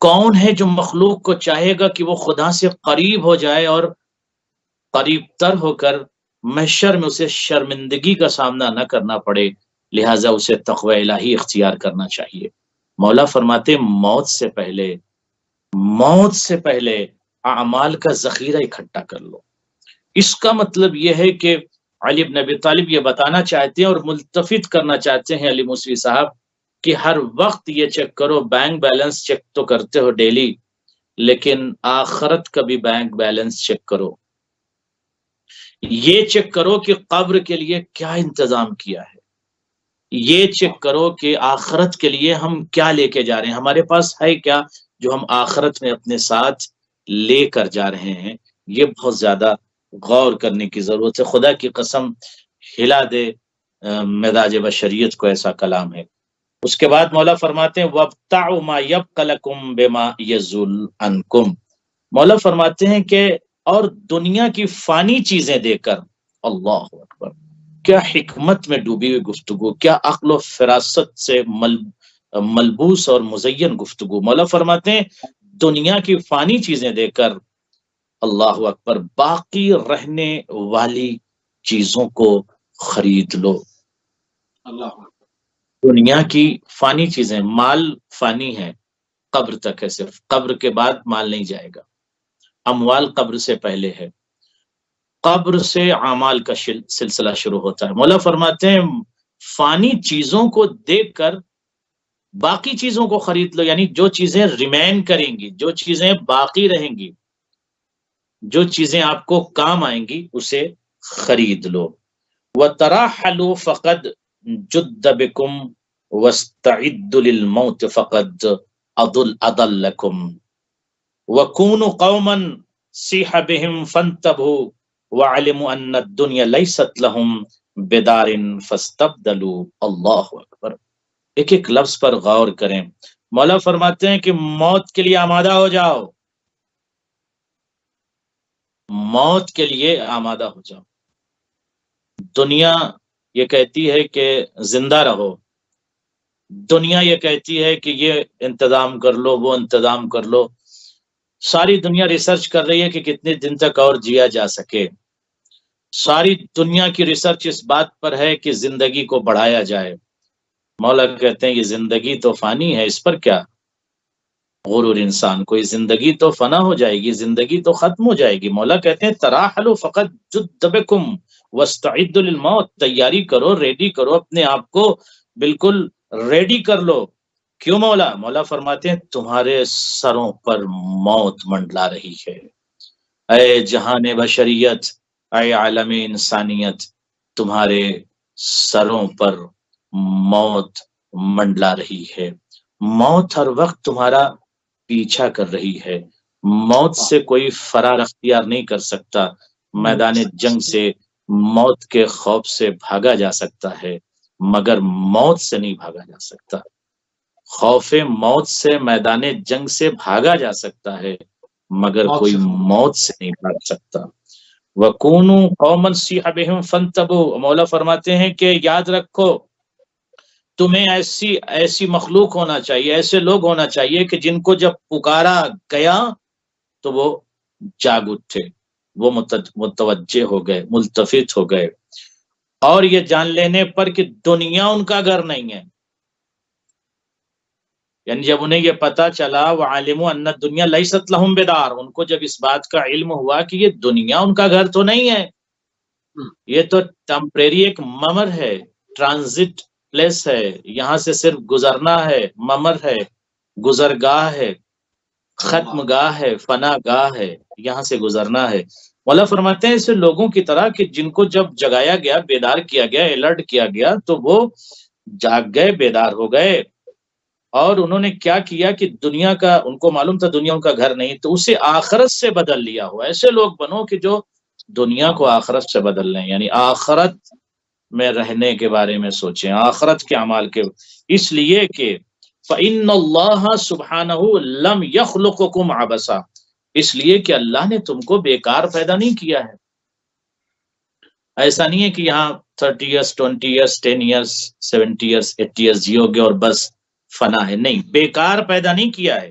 کون ہے جو مخلوق کو چاہے گا کہ وہ خدا سے قریب ہو جائے اور قریب تر ہو کر محشر میں اسے شرمندگی کا سامنا نہ کرنا پڑے؟ لہٰذا اسے تقوی الہی اختیار کرنا چاہیے۔ مولا فرماتے موت سے پہلے اعمال کا ذخیرہ اکٹھا کر لو۔ اس کا مطلب یہ ہے کہ علی بن ابی طالب یہ بتانا چاہتے ہیں اور ملتفت کرنا چاہتے ہیں علی موسوی صاحب کہ ہر وقت یہ چیک کرو، بینک بیلنس چیک تو کرتے ہو ڈیلی، لیکن آخرت کا بھی بینک بیلنس چیک کرو۔ یہ چیک کرو کہ قبر کے لیے کیا انتظام کیا ہے، یہ چیک کرو کہ آخرت کے لیے ہم کیا لے کے جا رہے ہیں، ہمارے پاس ہے کیا جو ہم آخرت میں اپنے ساتھ لے کر جا رہے ہیں۔ یہ بہت زیادہ غور کرنے کی ضرورت ہے۔ خدا کی قسم ہلا دے مزاج بشریت کو ایسا کلام ہے۔ اس کے بعد مولا فرماتے ہیں وَابْتَعُوا مَا يَبْقَ لَكُمْ بِمَا يَزُولُ عَنْكُمْ، مولا فرماتے ہیں کہ اور دنیا کی فانی چیزیں دے کر، اللہ اکبر، کیا حکمت میں ڈوبی ہوئی گفتگو، کیا عقل و فراست سے ملبوس اور مزین گفتگو۔ مولا فرماتے ہیں دنیا کی فانی چیزیں دے کر، اللہ اکبر، باقی رہنے والی چیزوں کو خرید لو۔ اللہ دنیا کی فانی چیزیں، مال فانی ہے، قبر تک ہے، صرف قبر کے بعد مال نہیں جائے گا۔ اموال قبر سے پہلے ہے، قبر سے اعمال کا سلسلہ شروع ہوتا ہے۔ مولا فرماتے ہیں فانی چیزوں کو دیکھ کر باقی چیزوں کو خرید لو، یعنی جو چیزیں ریمین کریں گی، جو چیزیں باقی رہیں گی، جو چیزیں آپ کو کام آئیں گی، اسے خرید لو۔ وَتَرَاحَلُوا فَقَدْ جُدَّ بِكُمْ وَاسْتَعِدُّوا لِلْمَوْتِ فَقَدْ أَضَلَّكُمْ وَكُونُوا قَوْمًا صِيحَ بِهِمْ فَانْتَبْهُوا وَعَلِمُوا أَنَّ الدُّنْيَا لَيْسَتْ لَهُمْ بِدَارٍ فَاسْتَبْدَلُوا۔ اللہ اکبر، ایک ایک لفظ پر غور کریں۔ مولا فرماتے ہیں کہ موت کے لیے آمادہ ہو جاؤ، موت کے لیے آمادہ ہو جاؤ۔ دنیا یہ کہتی ہے کہ زندہ رہو، دنیا یہ کہتی ہے کہ یہ انتظام کر لو، وہ انتظام کر لو۔ ساری دنیا ریسرچ کر رہی ہے کہ کتنے دن تک اور جیا جا سکے۔ ساری دنیا کی ریسرچ اس بات پر ہے کہ زندگی کو بڑھایا جائے۔ مولا کہتے ہیں یہ زندگی تو فانی ہے، اس پر کیا غرور انسان کو، یہ زندگی تو فنا ہو جائے گی، زندگی تو ختم ہو جائے گی۔ مولا کہتے ہیں تراحلوا فقد جد بکم واستعدوا للموت، تیاری کرو، ریڈی کرو اپنے آپ کو، بالکل ریڈی کر لو۔ کیوں مولا؟ مولا فرماتے ہیں تمہارے سروں پر موت منڈلا رہی ہے۔ اے جہان بشریت، اے عالم انسانیت، تمہارے سروں پر موت منڈلا رہی ہے۔ موت ہر وقت تمہارا پیچھا کر رہی ہے۔ موت سے کوئی فرار اختیار نہیں کر سکتا۔ میدان جنگ سے موت کے خوف سے بھاگا جا سکتا ہے، مگر موت سے نہیں بھاگا جا سکتا۔ خوف موت سے میدان جنگ سے بھاگا جا سکتا ہے، مگر کوئی موت سے نہیں بھاگ سکتا۔ وَكُونُوا قَوْمًا صِيحَ بِهِمْ فَانْتَبُوا، مولا فرماتے ہیں کہ یاد رکھو تمہیں ایسی مخلوق ہونا چاہیے، ایسے لوگ ہونا چاہیے کہ جن کو جب پکارا گیا تو وہ جاگ اٹھے، وہ متوجہ ہو گئے، ملتفت ہو گئے، اور یہ جان لینے پر کہ دنیا ان کا گھر نہیں ہے۔ یعنی جب انہیں یہ پتا چلا وَعَلِمُوا أَنَّ الدُّنْيَا لَيْسَتْ لَهُمْ بِدَارٌ، ان کو جب اس بات کا علم ہوا کہ یہ دنیا ان کا گھر تو نہیں ہے، یہ تو ٹیمپریری ایک ممر ہے، ٹرانزٹ پلیس ہے، یہاں سے صرف گزرنا ہے، ممر ہے، گزرگاہ ہے، ختم گاہ ہے، فنا گاہ ہے، یہاں سے گزرنا ہے۔ مولا فرماتے ہیں ایسے لوگوں کی طرح کہ جن کو جب جگایا گیا، بیدار کیا گیا، الرٹ کیا گیا تو وہ جاگ گئے، بیدار ہو گئے، اور انہوں نے کیا کیا کہ دنیا کا، ان کو معلوم تھا دنیا ان کا گھر نہیں، تو اسے آخرت سے بدل لیا ہوا۔ ایسے لوگ بنو کہ جو دنیا کو آخرت سے بدل لیں، یعنی آخرت میں رہنے کے بارے میں سوچیں، آخرت کے اعمال کے، اس لیے کہ فَإِنَّ اللَّهَ سُبْحَانَهُ لَمْ يَخْلُقُكُمْ عَبَثًا، اس لیے کہ اللہ نے تم کو بیکار پیدا نہیں کیا ہے۔ ایسا نہیں ہے کہ یہاں 30 years 20 years 10 years 70 years 80 years جیو گے اور بس فنا ہے، نہیں، بیکار پیدا نہیں کیا ہے۔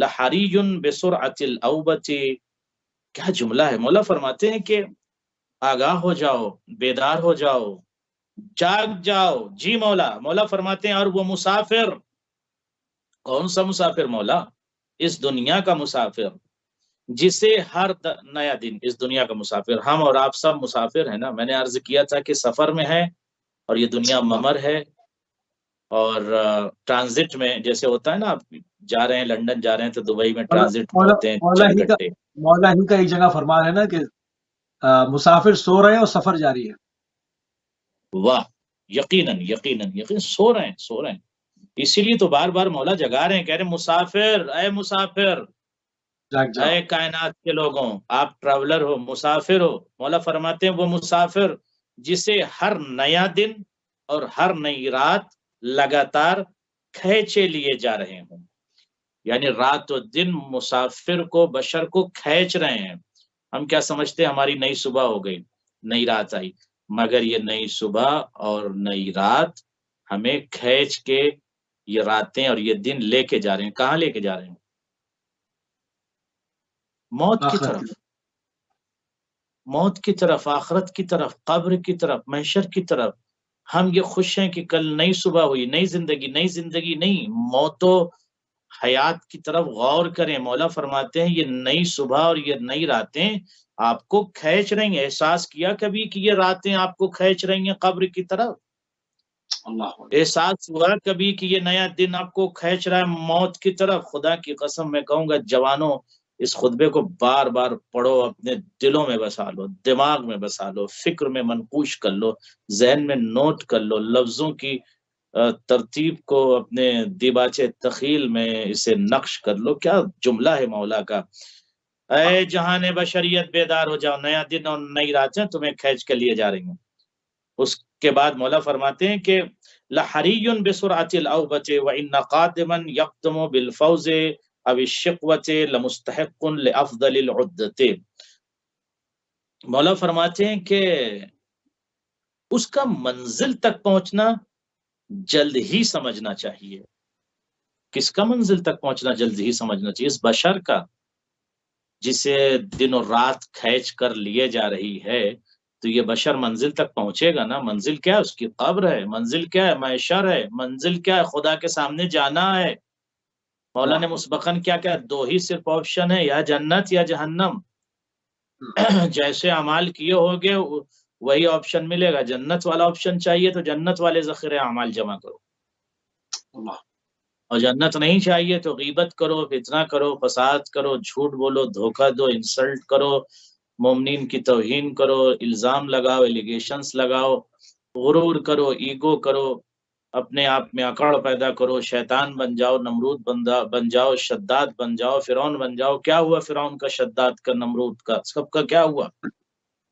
لحری بسرعت الاوبۃ، کیا جملہ ہے! مولا فرماتے ہیں کہ آگاہ ہو جاؤ، بیدار ہو جاؤ، جاگ جاؤ، جی مولا۔ مولا فرماتے ہیں اور وہ مسافر، کون سا مسافر مولا؟ اس دنیا کا مسافر، جسے ہر نیا دن، اس دنیا کا مسافر، ہم اور آپ سب مسافر ہیں نا۔ میں نے عرض کیا تھا کہ سفر میں ہے اور یہ دنیا ممر ہے، اور ٹرانزٹ میں جیسے ہوتا ہے نا، آپ جا رہے ہیں لندن جا رہے ہیں تو دبئی میں ٹرانزٹ میں ہوتے ہیں چند گھنٹے۔ مولا ہی کا ایک جگہ فرمان ہے نا کہ مسافر سو رہے ہیں اور سفر جاری ہے۔ واہ، یقیناً یقیناً یقیناً سو رہے ہیں، سو رہے ہیں۔ اسی لیے تو بار بار مولا جگا رہے ہیں، کہہ رہے ہیں مسافر، اے مسافر، جاگ جاؤ۔ اے کائنات کے لوگوں، آپ ٹریولر ہو، مسافر ہو۔ مولا فرماتے ہیں وہ مسافر جسے ہر نیا دن اور ہر نئی رات لگاتار کھینچے لیے جا رہے ہوں، یعنی رات و دن مسافر کو، بشر کو کھینچ رہے ہیں۔ ہم کیا سمجھتے ہیں ہماری نئی صبح ہو گئی، نئی رات آئی، مگر یہ نئی صبح اور نئی رات ہمیں کھینچ کے یہ راتیں اور یہ دن لے کے جا رہے ہیں۔ کہاں لے کے جا رہے ہیں؟ موت کی آخرت طرف، موت کی طرف، آخرت کی طرف، قبر کی طرف، محشر کی طرف۔ ہم یہ خوش ہیں کہ کل نئی صبح ہوئی، نئی زندگی، نئی زندگی نہیں، موت و حیات کی طرف غور کریں۔ مولا فرماتے ہیں یہ نئی صبح اور یہ نئی راتیں آپ کو کھینچ رہی ہیں۔ احساس کیا کبھی کہ یہ راتیں آپ کو کھینچ رہی ہیں قبر کی طرف؟ اللہ احساس ہوا کبھی کہ یہ نیا دن آپ کو کھینچ رہا ہے موت کی طرف؟ خدا کی قسم میں کہوں گا جوانوں، اس خطبے کو بار بار پڑھو، اپنے دلوں میں بسا لو، دماغ میں بسا لو، فکر میں منقوش کر لو، ذہن میں نوٹ کر لو، لفظوں کی ترتیب کو اپنے دیباچے تخیل میں اسے نقش کر لو۔ کیا جملہ ہے مولا کا! اے جہان بشریت بیدار ہو جاؤ، نیا دن اور نئی راتیں تمہیں کھینچ کے لیے جا رہی ہوں۔ اس کے بعد مولا فرماتے ہیں کہ لحری بسرعت الاوبۃ وان قادما یقدم بالفوز او الشقوۃ لمستحق لافضل العدۃ۔ مولا فرماتے ہیں کہ اس کا منزل تک پہنچنا جلد ہی سمجھنا چاہیے۔ کس کا منزل تک پہنچنا جلد ہی سمجھنا چاہیے؟ اس بشر کا جسے دن اور رات کھینچ کر لیے جا رہی ہے۔ تو یہ بشر منزل تک پہنچے گا نا۔ منزل کیا ہے؟ اس کی قبر ہے۔ منزل کیا ہے؟ محشر ہے۔ منزل کیا ہے؟ خدا کے سامنے جانا ہے۔ مولا نے مسبقاً کیا کیا؟ دو ہی صرف آپشن ہے، یا جنت یا جہنم۔ جیسے اعمال کیے ہوگے وہی آپشن ملے گا۔ جنت والا آپشن چاہیے تو جنت والے ذخیرے اعمال جمع کرو، اور جنت نہیں چاہیے تو غیبت کرو، فتنہ کرو، فساد کرو، جھوٹ بولو، دھوکہ دو، انسلٹ کرو، مومنین کی توہین کرو، الزام لگاؤ، ایلیگیشنز لگاؤ، غرور کرو، ایگو کرو، اپنے آپ میں اکڑ پیدا کرو، شیطان بن جاؤ، نمرود بن جاؤ، شداد بن جاؤ، فرعون بن جاؤ۔ کیا ہوا فرعون کا، شداد کا، نمرود کا، سب کا کیا ہوا؟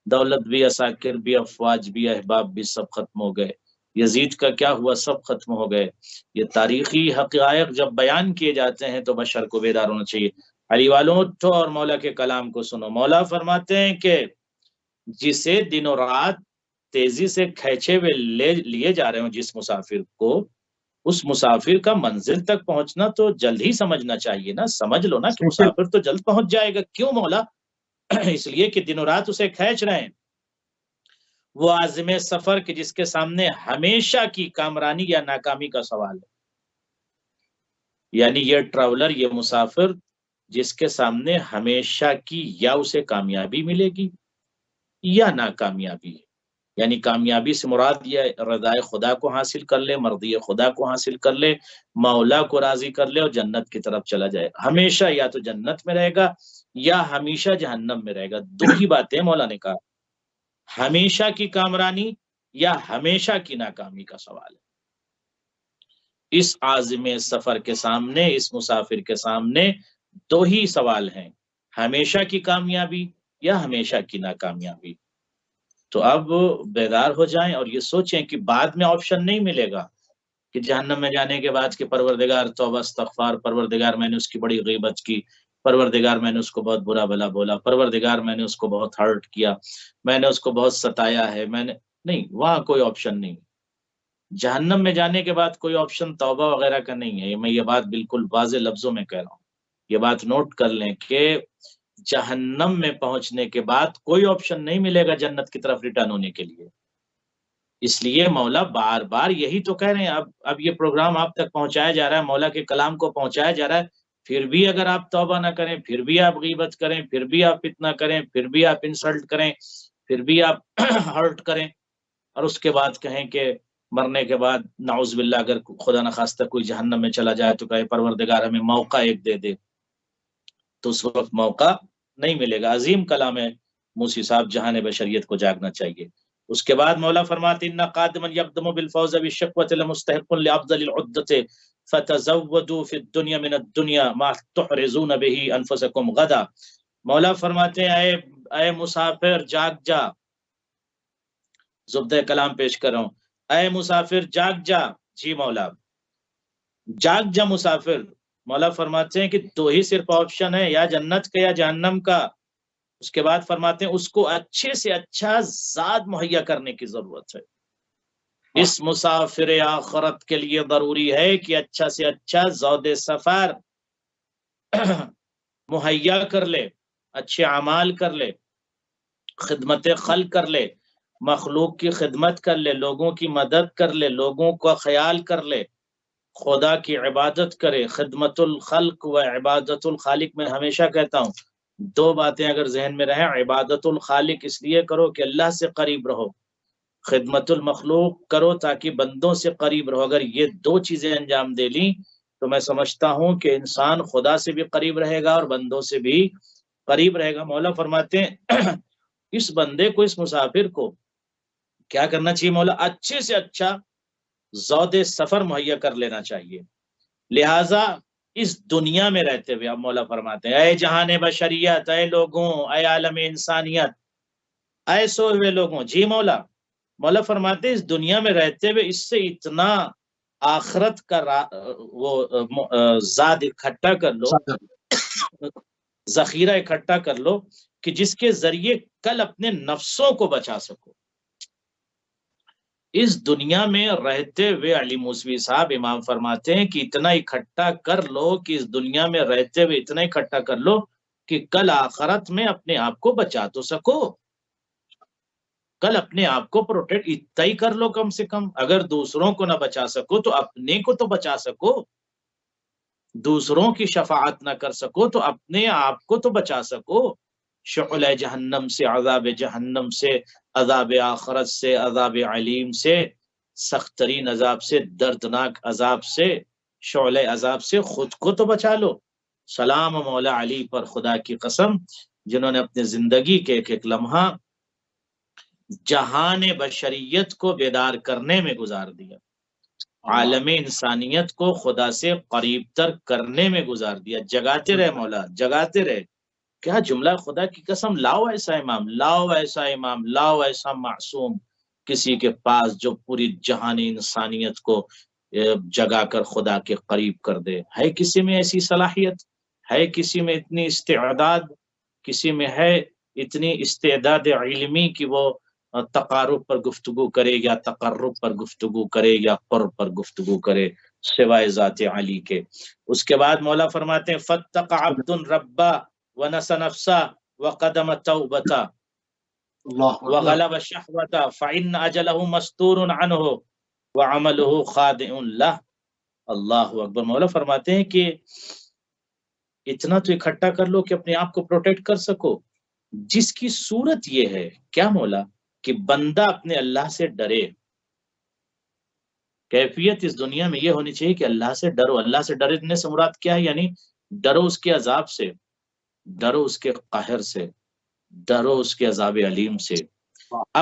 دولت بھی، عساکر بھی، افواج بھی، احباب بھی سب ختم ہو گئے۔ یزید کا کیا ہوا؟ سب ختم ہو گئے۔ یہ تاریخی حقائق جب بیان کیے جاتے ہیں تو بشر کو بیدار ہونا چاہیے۔ علی والوں اٹھو اور مولا کے کلام کو سنو۔ مولا فرماتے ہیں کہ جسے دن و رات تیزی سے کھینچے ہوئے لیے جا رہے ہوں جس مسافر کو، اس مسافر کا منزل تک پہنچنا تو جلد ہی سمجھنا چاہیے نا۔ سمجھ لو نا کہ مسافر تو جلد پہنچ جائے گا۔ کیوں مولا؟ اس لیے کہ دن و رات اسے کھینچ رہے ہیں۔ وہ عازم سفر کے جس کے سامنے ہمیشہ کی کامرانی یا ناکامی کا سوال ہے، یعنی یہ ٹریولر، یہ مسافر جس کے سامنے ہمیشہ کی یا اسے کامیابی ملے گی یا ناکامیابی ہے۔ یعنی کامیابی سے مراد یہ رضائے خدا کو حاصل کر لے، مرضی خدا کو حاصل کر لے، مولا کو راضی کر لے اور جنت کی طرف چلا جائے۔ ہمیشہ یا تو جنت میں رہے گا یا ہمیشہ جہنم میں رہے گا۔ دو ہی باتیں مولا نے کہا، ہمیشہ کی کامرانی یا ہمیشہ کی ناکامی کا سوال ہے۔ اس عازم سفر کے سامنے، اس مسافر کے سامنے دو ہی سوال ہیں، ہمیشہ کی کامیابی یا ہمیشہ کی ناکامیابی۔ تو اب بیدار ہو جائیں اور یہ سوچیں کہ بعد میں آپشن نہیں ملے گا کہ جہنم میں جانے کے بعد کہ پروردگار توبہ استغفار، پروردگار میں نے اس کی بڑی غیبت کی، پروردگار میں نے اس کو بہت برا بھلا بولا، پروردگار میں نے اس کو بہت ہرٹ کیا، میں نے اس کو بہت ستایا ہے، میں نے نہیں، وہاں کوئی آپشن نہیں۔ جہنم میں جانے کے بعد کوئی آپشن توبہ وغیرہ کا نہیں ہے۔ میں یہ بات بالکل واضح لفظوں میں کہہ رہا ہوں۔ یہ بات نوٹ کر لیں کہ جہنم میں پہنچنے کے بعد کوئی آپشن نہیں ملے گا جنت کی طرف ریٹرن ہونے کے لیے. اس لیے مولا بار بار یہی تو کہہ رہے ہیں. اب یہ پروگرام آپ تک پہنچایا جا رہا ہے، مولا کے کلام کو پہنچایا جا رہا ہے، پھر بھی اگر آپ توبہ نہ کریں، پھر بھی آپ غیبت کریں، پھر بھی آپ فتنہ کریں، پھر بھی آپ انسلٹ کریں، پھر بھی آپ ہرٹ کریں، اور اس کے بعد کہیں کہ مرنے کے بعد نعوذ باللہ اگر خدا نخواستہ کوئی جہنم میں چلا جائے تو کہے پروردگار ہمیں موقع ایک دے دے، تو اس وقت موقع نہیں ملے گا. عظیم کلام ہے موسی صاحب، جہان بشریت کو جاگنا چاہیے. اس کے بعد مولا فرماتے ان قادما یقدم بالفوز بالشقوة لمستحق لافضل العدة فتزودوا في الدنيا من الدنيا ما تحرزون به انفسكم غدا. مولا فرماتے ہیں اے مسافر جاگ جا، زبدہ کلام پیش کر رہا ہوں، اے مسافر جاگ جا. جی مولا جاگ جا مسافر. مولا فرماتے ہیں کہ دو ہی صرف آپشن ہے، یا جنت کا یا جہنم کا. اس کے بعد فرماتے ہیں اس کو اچھے سے اچھا زاد مہیا کرنے کی ضرورت ہے. اس مسافر آخرت کے لیے ضروری ہے کہ اچھا سے اچھا زود سفر مہیا کر لے، اچھے اعمال کر لے، خدمت خلق کر لے، مخلوق کی خدمت کر لے، لوگوں کی مدد کر لے، لوگوں کا خیال کر لے، خدا کی عبادت کرے. خدمت الخلق و عبادت الخالق میں ہمیشہ کہتا ہوں دو باتیں اگر ذہن میں رہیں، عبادت الخالق اس لیے کرو کہ اللہ سے قریب رہو، خدمت المخلوق کرو تاکہ بندوں سے قریب رہو. اگر یہ دو چیزیں انجام دے لیں تو میں سمجھتا ہوں کہ انسان خدا سے بھی قریب رہے گا اور بندوں سے بھی قریب رہے گا. مولا فرماتے ہیں اس بندے کو، اس مسافر کو کیا کرنا چاہیے مولا؟ اچھے سے اچھا زود سفر مہیا کر لینا چاہیے. لہٰذا اس دنیا میں رہتے ہوئے اب مولا فرماتے ہیں اے جہان بشریت، اے لوگوں، اے عالم انسانیت، اے سوئے ہوئے لوگوں. جی مولا فرماتے ہیں اس دنیا میں رہتے ہوئے اس سے اتنا آخرت کا وہ زاد اکٹھا کر لو، ذخیرہ اکٹھا کر لو کہ جس کے ذریعے کل اپنے نفسوں کو بچا سکو. اس دنیا میں رہتے ہوئے علی موسوی صاحب امام فرماتے ہیں کہ اتنا اکٹھا کر لو کہ اس دنیا میں رہتے ہوئے اتنا اکٹھا کر لو کہ کل آخرت میں اپنے آپ کو بچا تو سکو، کل اپنے آپ کو پروٹیکٹ اتنا ہی کر لو. کم سے کم اگر دوسروں کو نہ بچا سکو تو اپنے کو تو بچا سکو، دوسروں کی شفاعت نہ کر سکو تو اپنے آپ کو تو بچا سکو. شعلہ جہنم سے، عذاب جہنم سے، عذاب آخرت سے، عذاب علیم سے، سخت ترین عذاب سے، دردناک عذاب سے، شعلہ عذاب سے خود کو تو بچا لو. سلام مولا علی پر خدا کی قسم، جنہوں نے اپنی زندگی کے ایک ایک لمحہ جہان بشریت کو بیدار کرنے میں گزار دیا، عالم انسانیت کو خدا سے قریب تر کرنے میں گزار دیا. جگاتے رہے مولا، جگاتے رہے. کیا جملہ، خدا کی قسم، لاؤ ایسا امام، لاؤ ایسا امام، لاؤ ایسا معصوم کسی کے پاس جو پوری جہان انسانیت کو جگا کر خدا کے قریب کر دے. ہے کسی میں ایسی صلاحیت؟ ہے کسی میں اتنی استعداد؟ کسی میں ہے اتنی استعداد علمی کہ وہ تقارب پر گفتگو کرے یا تقرب پر گفتگو کرے یا قرب پر گفتگو کرے سوائے ذات علی کے؟ اس کے بعد مولا فرماتے ہیں فَاتَّقَ عَبْدٌ رَبَّا وَنَسَ نَفْسَا وَقَدَمَ تَوْبَتَا وَغَلَبَ شَحْوَتَا فَإِنَّ أَجَلَهُ مَسْتُورٌ عَنْهُ وَعَمَلُهُ خَادِعٌ لَهُ. اللہ اکبر. مولا فرماتے ہیں کہ اتنا تو اکٹھا کر لو کہ اپنے آپ کو پروٹیکٹ کر سکو، جس کی صورت یہ ہے کیا مولا کہ بندہ اپنے اللہ سے ڈرے. کیفیت اس دنیا میں یہ ہونی چاہیے کہ اللہ سے ڈرو. اللہ سے ڈرنے سے مراد کیا ہے؟ یعنی ڈرو اس کے عذاب سے، ڈرو اس کے قہر سے، ڈرو اس کے عذاب علیم سے.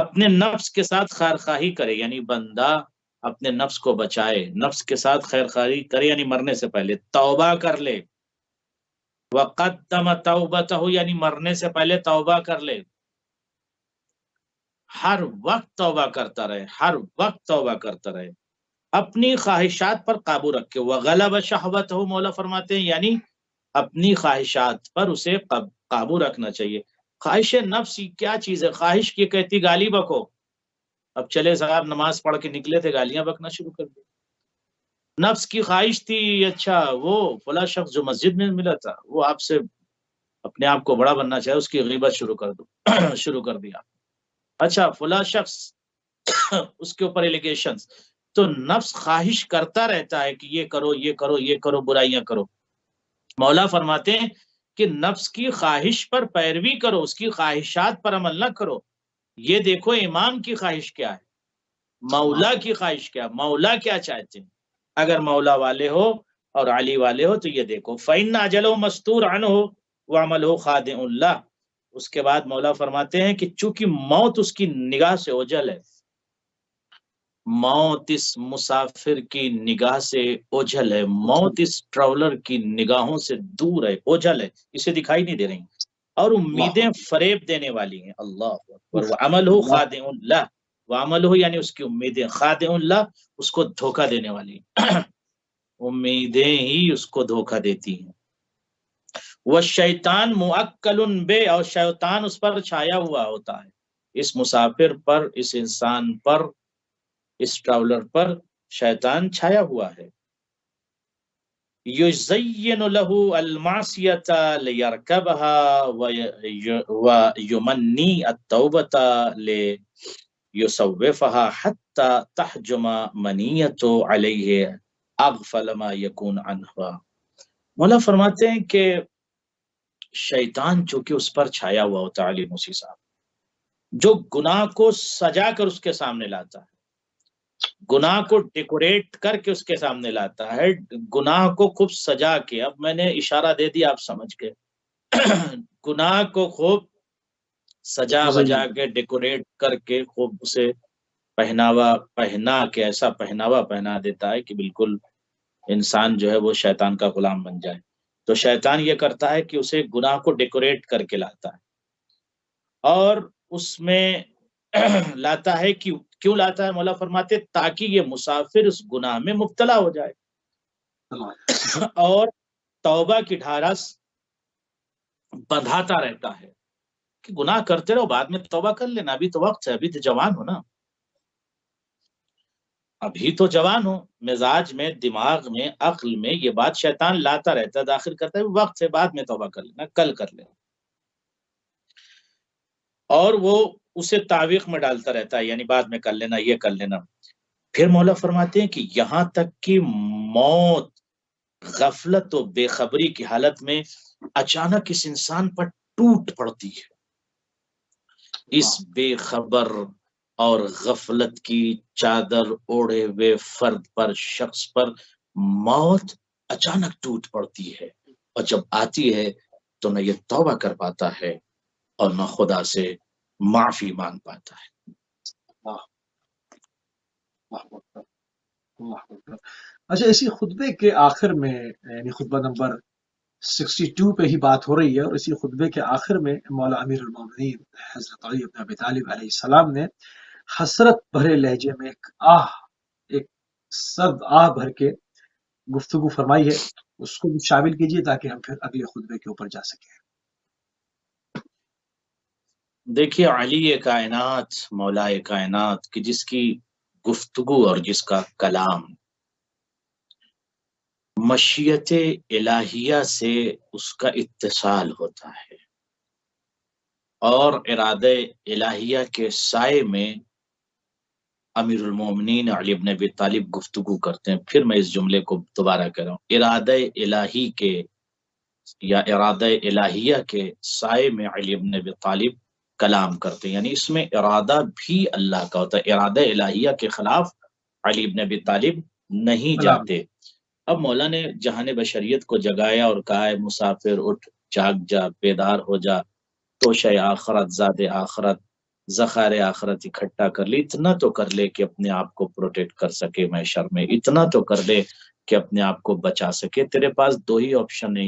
اپنے نفس کے ساتھ خیر خواہی کرے، یعنی بندہ اپنے نفس کو بچائے، نفس کے ساتھ خیر خواہی کرے، یعنی مرنے سے پہلے توبہ کر لے. وقدم توبتہ، یعنی مرنے سے پہلے توبہ کر لے. ہر وقت توبہ کرتا رہے، ہر وقت توبہ کرتا رہے. اپنی خواہشات پر قابو رکھے. وغلب شہوتہ، مولا فرماتے ہیں یعنی اپنی خواہشات پر اسے قابو رکھنا چاہیے. خواہش نفس کیا چیز ہے؟ خواہش کی کہتی گالی بکو. اب چلے صاحب نماز پڑھ کے نکلے تھے، گالیاں بکنا شروع کر دی. نفس کی خواہش تھی اچھا وہ فلاں شخص جو مسجد میں ملا تھا وہ آپ سے اپنے آپ کو بڑا بننا چاہے، اس کی غیبت شروع کر دو شروع کر دیا. اچھا فلاں شخص اس کے اوپر ایلیگیشنز. تو نفس خواہش کرتا رہتا ہے کہ یہ کرو یہ کرو یہ کرو، برائیاں کرو. مولا فرماتے ہیں کہ نفس کی خواہش پر پیروی کرو، اس کی خواہشات پر عمل نہ کرو. یہ دیکھو امام کی خواہش کیا ہے، مولا کی خواہش کیا، مولا کیا چاہتے ہیں. اگر مولا والے ہو اور علی والے ہو تو یہ دیکھو فَإِنَّ أَجَلَهُ مَسْطُورٌ عَنْهُ وَعَمَلُهُ خَادِعٌ لَهُ. اس کے بعد مولا فرماتے ہیں کہ چونکہ موت اس کی نگاہ سے اوجھل ہے، موت اس مسافر کی نگاہ سے اوجھل ہے، موت اس ٹریولر کی نگاہوں سے دور ہے، اوجھل ہے، اسے دکھائی نہیں دے رہی، اور امیدیں فریب دینے والی ہیں. اللہ اکبر. وَعَمَلُهُ خَادِعٌ لَهُ، وَعَمَلُهُ یعنی اس کی امیدیں، خَادِعٌ لَهُ اس کو دھوکہ دینے والی ہیں. امیدیں ہی اس کو دھوکہ دیتی ہیں. وَالشَّيْطَانُ مُؤَكَّلٌ بِهِ، اور شیطان اس پر چھایا ہوا ہوتا ہے، اس مسافر پر، اس انسان پر، اس ٹریولر پر شیطان چھایا ہوا ہے. یزین لہ المعصیۃ لیرکبها ویمنی التوبۃ لیصوفها حتی تحجم منیۃ علیہ اغفل ما یکون عنہا. مولا فرماتے ہیں کہ شیطان چونکہ اس پر چھایا ہوا ہوتا ہے، علی موسی صاحب، جو گناہ کو سجا کر اس کے سامنے لاتا ہے، گناہ کو ڈیکوریٹ کر کے اس کے سامنے لاتا ہے، گناہ کو خوب سجا کے، اب میں نے اشارہ دے دیا آپ سمجھ کے، گناہ کو خوب سجا بجا کے ڈیکوریٹ کر کے خوب اسے پہنا کے ایسا پہناوا پہنا دیتا ہے کہ بالکل انسان جو ہے وہ شیطان کا غلام بن جائے. تو شیطان یہ کرتا ہے کہ اسے گناہ کو ڈیکوریٹ کر کے لاتا ہے، اور اس میں لاتا ہے کہ کیوں لاتا ہے؟ مولا فرماتے تاکہ یہ مسافر اس گناہ میں مبتلا ہو جائے اور توبہ کی ڈھارس بندھاتا رہتا ہے کہ گناہ کرتے رہو، بعد میں توبہ کر لینا، ابھی تو وقت ہے، ابھی تو جوان ہو نا، ابھی تو جوان ہو. مزاج میں، دماغ میں، عقل میں یہ بات شیطان لاتا رہتا ہے، داخل کرتا ہے، وقت سے بعد میں توبہ کر لینا، کل کر لینا، اور وہ اسے تعویق میں ڈالتا رہتا ہے، یعنی بعد میں کر لینا، یہ کر لینا. پھر مولا فرماتے ہیں کہ یہاں تک کہ موت غفلت و بے خبری کی حالت میں اچانک اس انسان پر ٹوٹ پڑتی ہے. اس بے خبر اور غفلت کی چادر اوڑھے ہوئے فرد پر، شخص پر موت اچانک ٹوٹ پڑتی ہے، اور جب آتی ہے تو نہ یہ توبہ کر پاتا ہے اور نہ خدا سے معافی مانگ پاتا ہے. اچھا، اسی خطبے کے آخر میں، یعنی خطبہ نمبر 62 پہ ہی بات ہو رہی ہے، اور اسی خطبے کے آخر میں مولا امیر المومنین حضرت علی بن ابی طالب علیہ السلام نے حسرت بھرے لہجے میں ایک سرد آہ بھر کے گفتگو فرمائی ہے. اس کو بھی شامل کیجیے تاکہ ہم پھر اگلے خطبے کے اوپر جا سکیں. دیکھیے علی کائنات، مولا کائنات کہ جس کی گفتگو اور جس کا کلام مشیت الہیہ سے اس کا اتصال ہوتا ہے، اور ارادہ الہیہ کے سائے میں امیر المومنین علی بن ابی طالب گفتگو کرتے ہیں. پھر میں اس جملے کو دوبارہ کہہ رہا ہوں، ارادہ الہی کے یا ارادہ الہیہ کے سائے میں علی بن ابی طالب کلام کرتے ہیں، یعنی اس میں ارادہ بھی اللہ کا ہوتا ہے، ارادہ الہیہ کے خلاف علی بن ابی طالب نہیں جاتے. اب مولا نے جہان بشریت کو جگایا اور کہا ہے مسافر اٹھ، جاگ جا، بیدار ہو جا، توشہ آخرت، زاد آخرت، ذخائر آخرت اکٹھا کر لی. اتنا تو کر لے کہ اپنے آپ کو پروٹیکٹ کر سکے محشر میں، اتنا تو کر لے کہ اپنے آپ کو بچا سکے. تیرے پاس دو ہی آپشن ہے،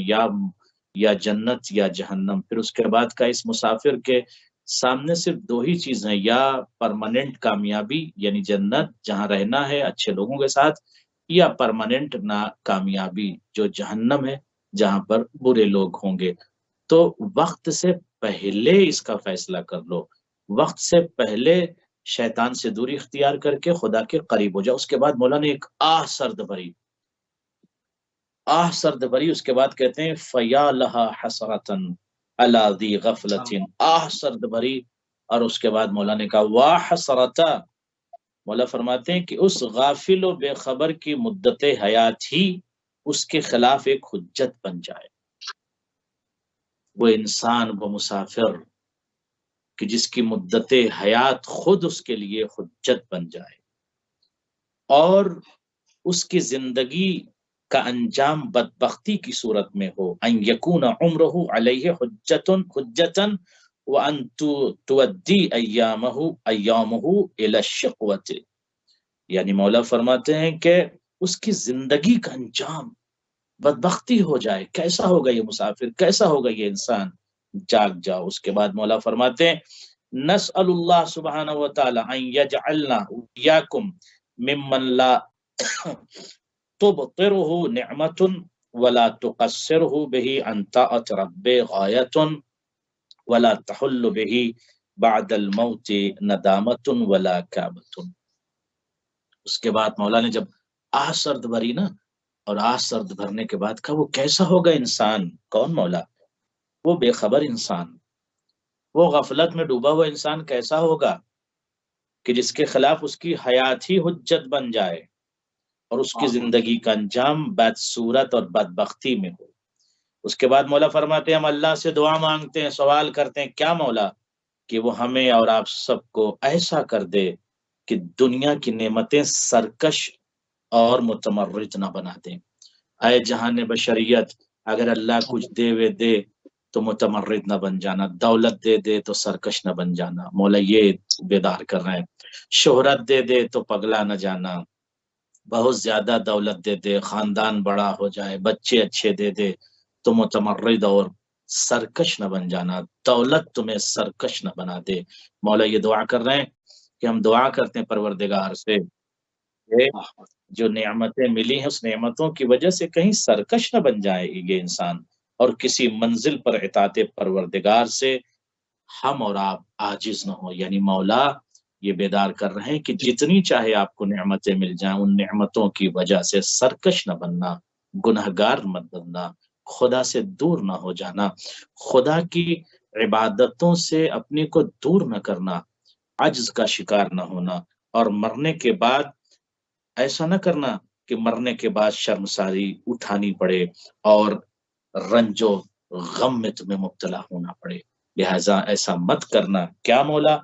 یا جنت یا جہنم. پھر اس کے بعد کا اس مسافر کے سامنے صرف دو ہی چیزیں، یا پرماننٹ کامیابی یعنی جنت جہاں رہنا ہے اچھے لوگوں کے ساتھ، یا پرماننٹ ناکامیابی جو جہنم ہے جہاں پر برے لوگ ہوں گے. تو وقت سے پہلے اس کا فیصلہ کر لو، وقت سے پہلے شیطان سے دوری اختیار کر کے خدا کے قریب ہو جاؤ. اس کے بعد مولا نے ایک آہ سرد بھری آہ سرد بھری، اس کے بعد کہتے ہیں فیا لہا حسرتن علی ذی غفلتن، آہ سرد بھری، اور اس کے بعد مولا نے کہا واہ حسرتا، مولا فرماتے ہیں کہ اس غافل و بے خبر کی مدت حیات ہی اس کے خلاف ایک حجت بن جائے. وہ انسان، وہ مسافر کہ جس کی مدت حیات خود اس کے لیے حجت بن جائے، اور اس کی زندگی کا انجام بدبختی کی صورت میں ہو، ان یکون عمرہ علیہ حجتن وان تودی ایامہ الی الشقوۃ. یعنی مولا فرماتے ہیں کہ اس کی زندگی کا انجام بدبختی ہو جائے. کیسا ہوگا یہ مسافر، کیسا ہوگا یہ انسان؟ جاگ جاؤ. اس کے بعد مولا فرماتے ہیں نسأل اللہ سبحانہ و تعالی ان یجعلنا ایاکم ممن لا تبطرہ نعمت ولا تقصرہ بہ عن طاعت رب غایت ولا تحل بہ بعد الموت ندامت ولا کابت. اس کے بعد مولا نے جب آہ سرد بھری نا، اور آہ سرد بھرنے کے بعد کہا وہ کیسا ہوگا انسان. کون؟ مولا. وہ بے خبر انسان، وہ غفلت میں ڈوبا ہوا انسان کیسا ہوگا کہ جس کے خلاف اس کی حیات ہی حجت بن جائے اور اس کی زندگی کا انجام بدصورت اور بدبختی میں ہو. اس کے بعد مولا فرماتے ہیں ہم اللہ سے دعا مانگتے ہیں، سوال کرتے ہیں کیا مولا؟ کہ وہ ہمیں اور آپ سب کو ایسا کر دے کہ دنیا کی نعمتیں سرکش اور متمرد نہ بنا دیں. اے جہان بشریت، اگر اللہ کچھ دے وے دے تو متمرد نہ بن جانا، دولت دے دے تو سرکش نہ بن جانا. مولا یہ بیدار کر رہے ہیں. شہرت دے دے تو پگلا نہ جانا، بہت زیادہ دولت دے دے، خاندان بڑا ہو جائے، بچے اچھے دے دے تو متمرد اور سرکش نہ بن جانا، دولت تمہیں سرکش نہ بنا دے. مولا یہ دعا کر رہے ہیں کہ ہم دعا کرتے ہیں پروردگار سے کہ جو نعمتیں ملی ہیں اس نعمتوں کی وجہ سے کہیں سرکش نہ بن جائے یہ انسان، اور کسی منزل پر اطاعت پروردگار سے ہم اور آپ عاجز نہ ہو. یعنی مولا یہ بیدار کر رہے ہیں کہ جتنی چاہے آپ کو نعمتیں مل جائیں، ان نعمتوں کی وجہ سے سرکش نہ بننا، گنہگار مت بننا، خدا سے دور نہ ہو جانا، خدا کی عبادتوں سے اپنے کو دور نہ کرنا، عجز کا شکار نہ ہونا، اور مرنے کے بعد ایسا نہ کرنا کہ مرنے کے بعد شرمساری اٹھانی پڑے اور رنج و غم میں تمہیں مبتلا ہونا پڑے. لہٰذا ایسا مت کرنا. کیا مولا؟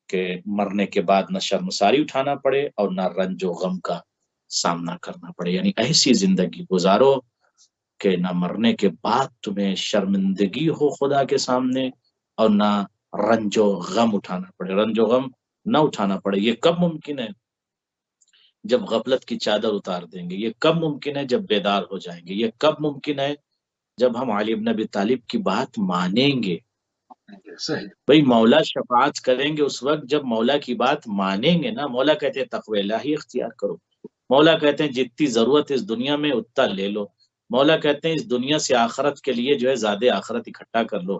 کہ مرنے کے بعد نہ شرمساری اٹھانا پڑے اور نہ رنج و غم کا سامنا کرنا پڑے. یعنی ایسی زندگی گزارو کہ نہ مرنے کے بعد تمہیں شرمندگی ہو خدا کے سامنے اور نہ رنج و غم اٹھانا پڑے، رنج و غم نہ اٹھانا پڑے. یہ کب ممکن ہے؟ جب غفلت کی چادر اتار دیں گے. یہ کب ممکن ہے؟ جب بیدار ہو جائیں گے. یہ کب ممکن ہے؟ جب ہم علی بن ابی طالب کی بات مانیں گے. بھئی مولا شفاعت کریں گے اس وقت جب مولا کی بات مانیں گے نا. مولا کہتے ہیں تقوی الہی اختیار کرو. مولا کہتے ہیں جتنی ضرورت ہے اس دنیا میں اتنا لے لو. مولا کہتے ہیں اس دنیا سے آخرت کے لیے جو ہے زیادہ آخرت اکٹھا کر لو.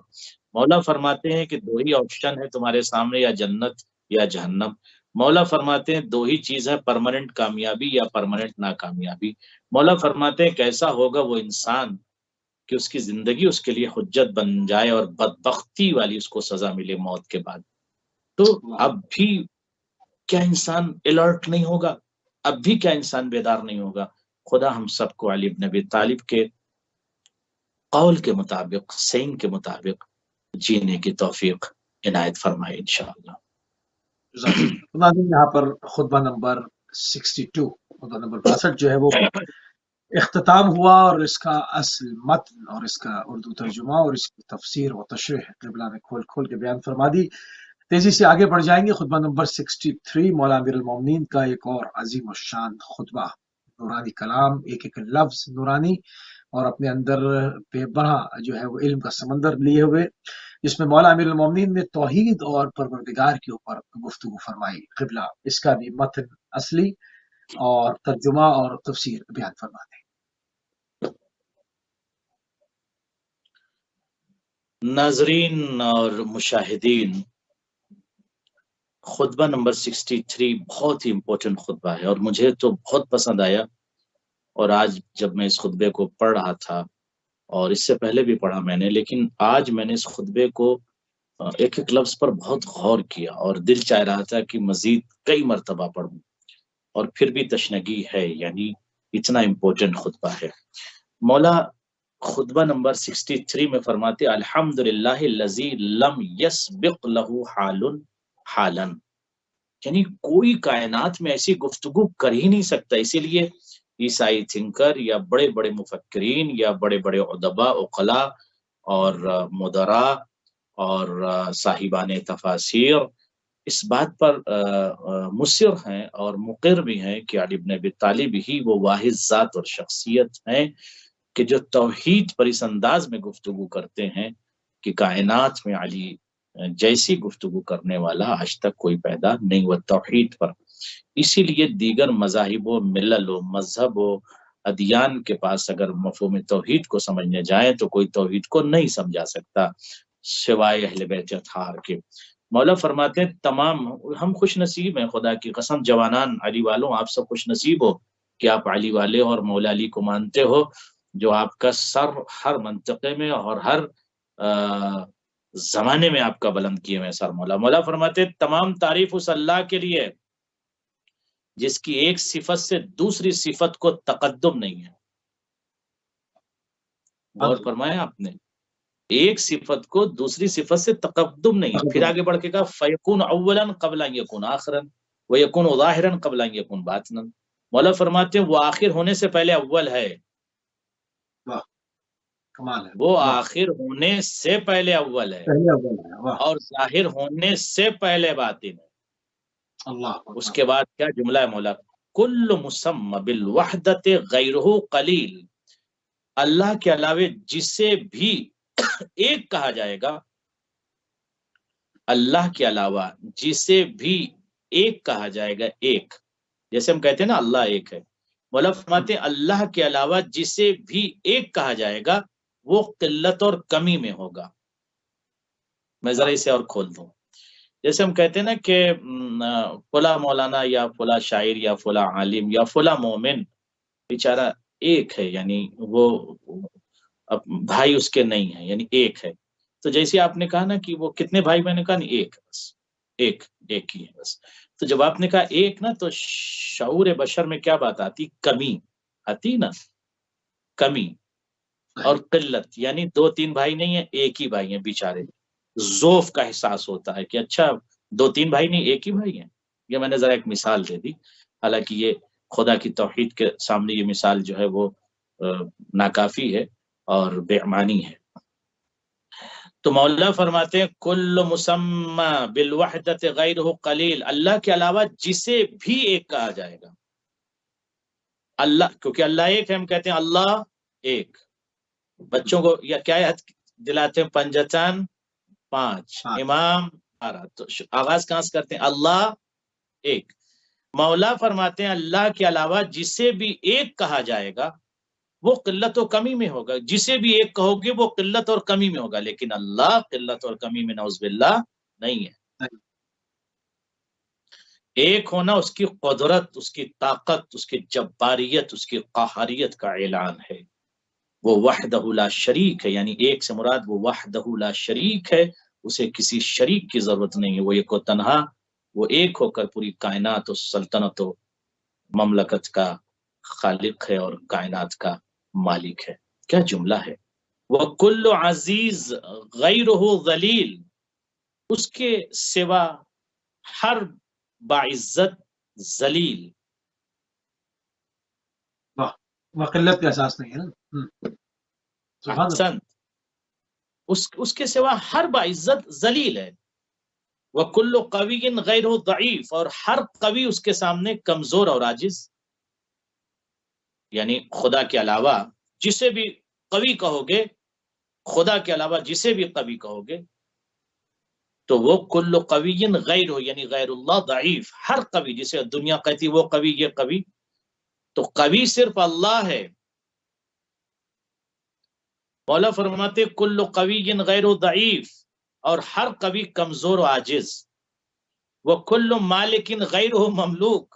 مولا فرماتے ہیں کہ دو ہی آپشن ہے تمہارے سامنے، یا جنت یا جہنم. مولا فرماتے ہیں دو ہی چیز ہے، پرماننٹ کامیابی یا پرماننٹ ناکامیابی. مولا فرماتے ہیں کیسا ہوگا وہ انسان کہ اس کی زندگی اس کے لیے حجت بن جائے اور بدبختی والی اس کو سزا ملے موت کے بعد. تو اب بھی کیا انسان الرٹ نہیں ہوگا؟ اب بھی کیا انسان بیدار نہیں ہوگا؟ خدا ہم سب کو علی بن ابی طالب کے قول کے مطابق، سین کے مطابق جینے کی توفیق عنایت فرمائے انشاءاللہ. یہاں پر خطبہ نمبر 62، خطبہ نمبر 62 جو ہے وہ اختتام ہوا، اور اس کا اصل متن اور اس کا اردو ترجمہ اور اس کی تفسیر و تشریح قبلہ نے کھول کھول کے بیان فرما دی. تیزی سے آگے بڑھ جائیں گے. خطبہ نمبر 63 مولا امیر المومنین کا ایک اور عظیم الشان خطبہ، نورانی کلام، ایک ایک لفظ نورانی اور اپنے اندر بے بہا جو ہے وہ علم کا سمندر لیے ہوئے، جس میں مولا امیر المومنین نے توحید اور پروردگار کے اوپر گفتگو فرمائی. قبلہ اس کا بھی متن اصلی اور ترجمہ اور تفسیر بیان فرماتے ہیں. ناظرین اور مشاہدین، خطبہ نمبر 63 بہت ہی امپورٹنٹ خطبہ ہے اور مجھے تو بہت پسند آیا اور آج جب میں اس خطبے کو پڑھ رہا تھا، اور اس سے پہلے بھی پڑھا میں نے، لیکن آج میں نے اس خطبے کو ایک ایک لفظ پر بہت غور کیا، اور دل چاہ رہا تھا کہ مزید کئی مرتبہ پڑھوں، اور پھر بھی تشنگی ہے، یعنی اتنا امپورٹنٹ خطبہ ہے۔ مولا خطبہ نمبر 63 میں فرماتے الحمدللہ الذی لم یسبق لہ حال حالا، یعنی کوئی کائنات میں ایسی گفتگو کر ہی نہیں سکتا۔ اسی لیے عیسائی تھنکر یا بڑے بڑے مفکرین یا بڑے بڑے ادباء عقلاء اور مدراء اور صاحبان تفاسیر اس بات پر مصر ہیں اور مقر بھی ہیں کہ علی بن ابی طالب ہی وہ واحد ذات اور شخصیت ہیں کہ جو توحید پر اس انداز میں گفتگو کرتے ہیں کہ کائنات میں علی جیسی گفتگو کرنے والا آج تک کوئی پیدا نہیں ہوا توحید پر۔ اسی لیے دیگر مذاہب و ملل و مذہب و ادیان کے پاس اگر مفہوم توحید کو سمجھنے جائیں تو کوئی توحید کو نہیں سمجھا سکتا سوائے اہل بیت اطہار کے۔ مولا فرماتے ہیں تمام ہم خوش نصیب ہیں، خدا کی قسم جوانان علی والوں آپ سب خوش نصیب ہو کہ آپ علی والے اور مولا علی کو مانتے ہو، جو آپ کا سر ہر منطقے میں اور ہر زمانے میں آپ کا بلند کیے ہوئے سر مولا۔ مولا فرماتے ہیں تمام تعریف اس اللہ کے لیے جس کی ایک صفت سے دوسری صفت کو تقدم نہیں ہے۔ غور فرمایا آپ نے، ایک صفت کو دوسری صفت سے تقدم نہیں ہے۔ پھر آگے بڑھ کے کہا فیکون اولا قبل ان یکون آخرا ویکون ظاہرا قبل ان یکون باطنا۔ مولا فرماتے ہیں وہ آخر ہونے سے پہلے اول ہے، وہ آخر ہونے سے پہلے اول ہے اور ظاہر ہونے سے پہلے باطن ہے۔ اس کے بعد کیا جملہ ہے مولا، کل مسمى بالوحدت غیرہ قلیل، اللہ کے علاوہ جسے بھی ایک کہا جائے گا، اللہ کے علاوہ جسے بھی ایک کہا جائے گا، ایک جیسے ہم کہتے ہیں نا اللہ ایک ہے، مولا فرماتے ہیں اللہ کے علاوہ جسے بھی ایک کہا جائے گا وہ قلت اور کمی میں ہوگا۔ میں ذرا اسے اور کھول دوں، جیسے ہم کہتے ہیں نا کہ فلاں مولانا یا فلاں شاعر یا فلاں عالم یا فلاں مومن بیچارہ ایک ہے، یعنی وہ بھائی اس کے نہیں ہے، یعنی ایک ہے۔ تو جیسے آپ نے کہا نا کہ وہ کتنے بھائی، میں نے کہا نہیں ایک ہے بس، ایک ہی ہے بس۔ تو جب آپ نے کہا ایک نا تو شعور بشر میں کیا بات آتی، کمی آتی نا، کمی اور قلت، یعنی دو تین بھائی نہیں ہیں ایک ہی بھائی ہیں بیچارے، ذوف کا احساس ہوتا ہے کہ اچھا دو تین بھائی نہیں ایک ہی بھائی ہیں۔ یہ میں نے ذرا ایک مثال دے دی، حالانکہ یہ خدا کی توحید کے سامنے یہ مثال جو ہے وہ ناکافی ہے اور بے معنی ہے۔ تو مولا فرماتے ہیں کل مسمى بالوحدت غیرہ قلیل، اللہ کے علاوہ جسے بھی ایک کہا جائے گا، اللہ کیونکہ اللہ ایک ہے، ہم کہتے ہیں اللہ ایک۔ بچوں کو یا کیا یاد دلاتے ہیں، پنجتان 5 امام 12، تو آغاز کہاں سے کرتے ہیں، اللہ ایک۔ مولا فرماتے ہیں اللہ کے علاوہ جسے بھی ایک کہا جائے گا وہ قلت و کمی میں ہوگا، جسے بھی ایک کہو گے وہ قلت اور کمی میں ہوگا، لیکن اللہ قلت اور کمی میں نعوذ باللہ نہیں ہے۔ ایک ہونا اس کی قدرت، اس کی طاقت، اس کی جباریت، اس کی قہاریت کا اعلان ہے۔ وہ وحدہ لا شریک ہے، یعنی ایک سے مراد وہ وحدہ لا شریک ہے، اسے کسی شریک کی ضرورت نہیں ہے، وہ ایک و تنہا، وہ ایک ہو کر پوری کائنات و سلطنت و مملکت کا خالق ہے اور کائنات کا مالک ہے۔ کیا جملہ ہے، وَكُلُّ عزیز غیرہ ذلیل، اس کے سوا ہر باعزت ذلیل، قلت کا احساس نہیں ہے نا۔ احسن، اس کے سوا ہر باعزت ذلیل ہے۔ وَكُلُّ قَوِيٍّ غَيْرُهُ ضعیف، اور ہر قوی اس کے سامنے کمزور اور عاجز، یعنی خدا کے علاوہ جسے بھی قوی کہو گے، خدا کے علاوہ جسے بھی قوی کہو گے تو وہ کل قوی غیر ہو، یعنی غیر اللہ ضعیف، ہر قوی جسے دنیا کہتی وہ قوی یہ قوی، تو قوی صرف اللہ ہے۔ مولا فرماتے کل قوی غیر ضعیف، اور ہر قوی کمزور و عاجز، وہ کل مالک غیر مملوک،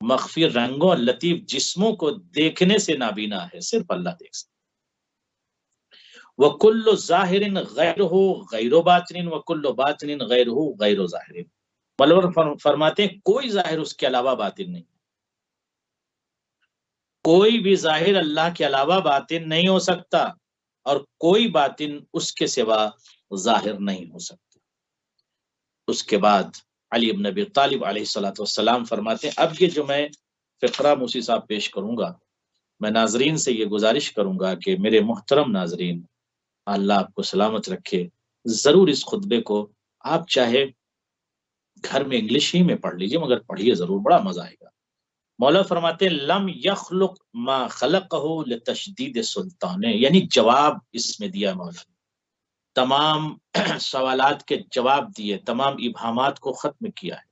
مخفی رنگوں اور لطیف جسموں کو دیکھنے سے نابینا ہے، صرف اللہ دیکھ سکتا۔ وَكُلُّ ظَاهِرٍ غَيْرُهُ غَيْرُ بَاطِنٍ وَكُلُّ بَاطِنٍ غَيْرُهُ غَيْرُ ظَاهِرٍ۔ مولوی فرماتے ہیں کوئی ظاہر اس کے علاوہ باطن نہیں، کوئی بھی ظاہر اللہ کے علاوہ باطن نہیں ہو سکتا، اور کوئی باطن اس کے سوا ظاہر نہیں ہو سکتا۔ اس کے بعد علی بن ابی طالب علیہ السلام فرماتے ہیں، اب یہ جو میں فقرہ موسی صاحب پیش کروں گا، میں ناظرین سے یہ گزارش کروں گا کہ میرے محترم ناظرین، اللہ آپ کو سلامت رکھے، ضرور اس خطبے کو آپ چاہے گھر میں انگلش ہی میں پڑھ لیجئے، مگر پڑھیے ضرور، بڑا مزہ آئے گا۔ مولا فرماتے ہیں لم یخلق ما خلقہ لتشدید سلطانے، یعنی جواب اس میں دیا مولا نے، تمام سوالات کے جواب دیے، تمام ابہامات کو ختم کیا ہے،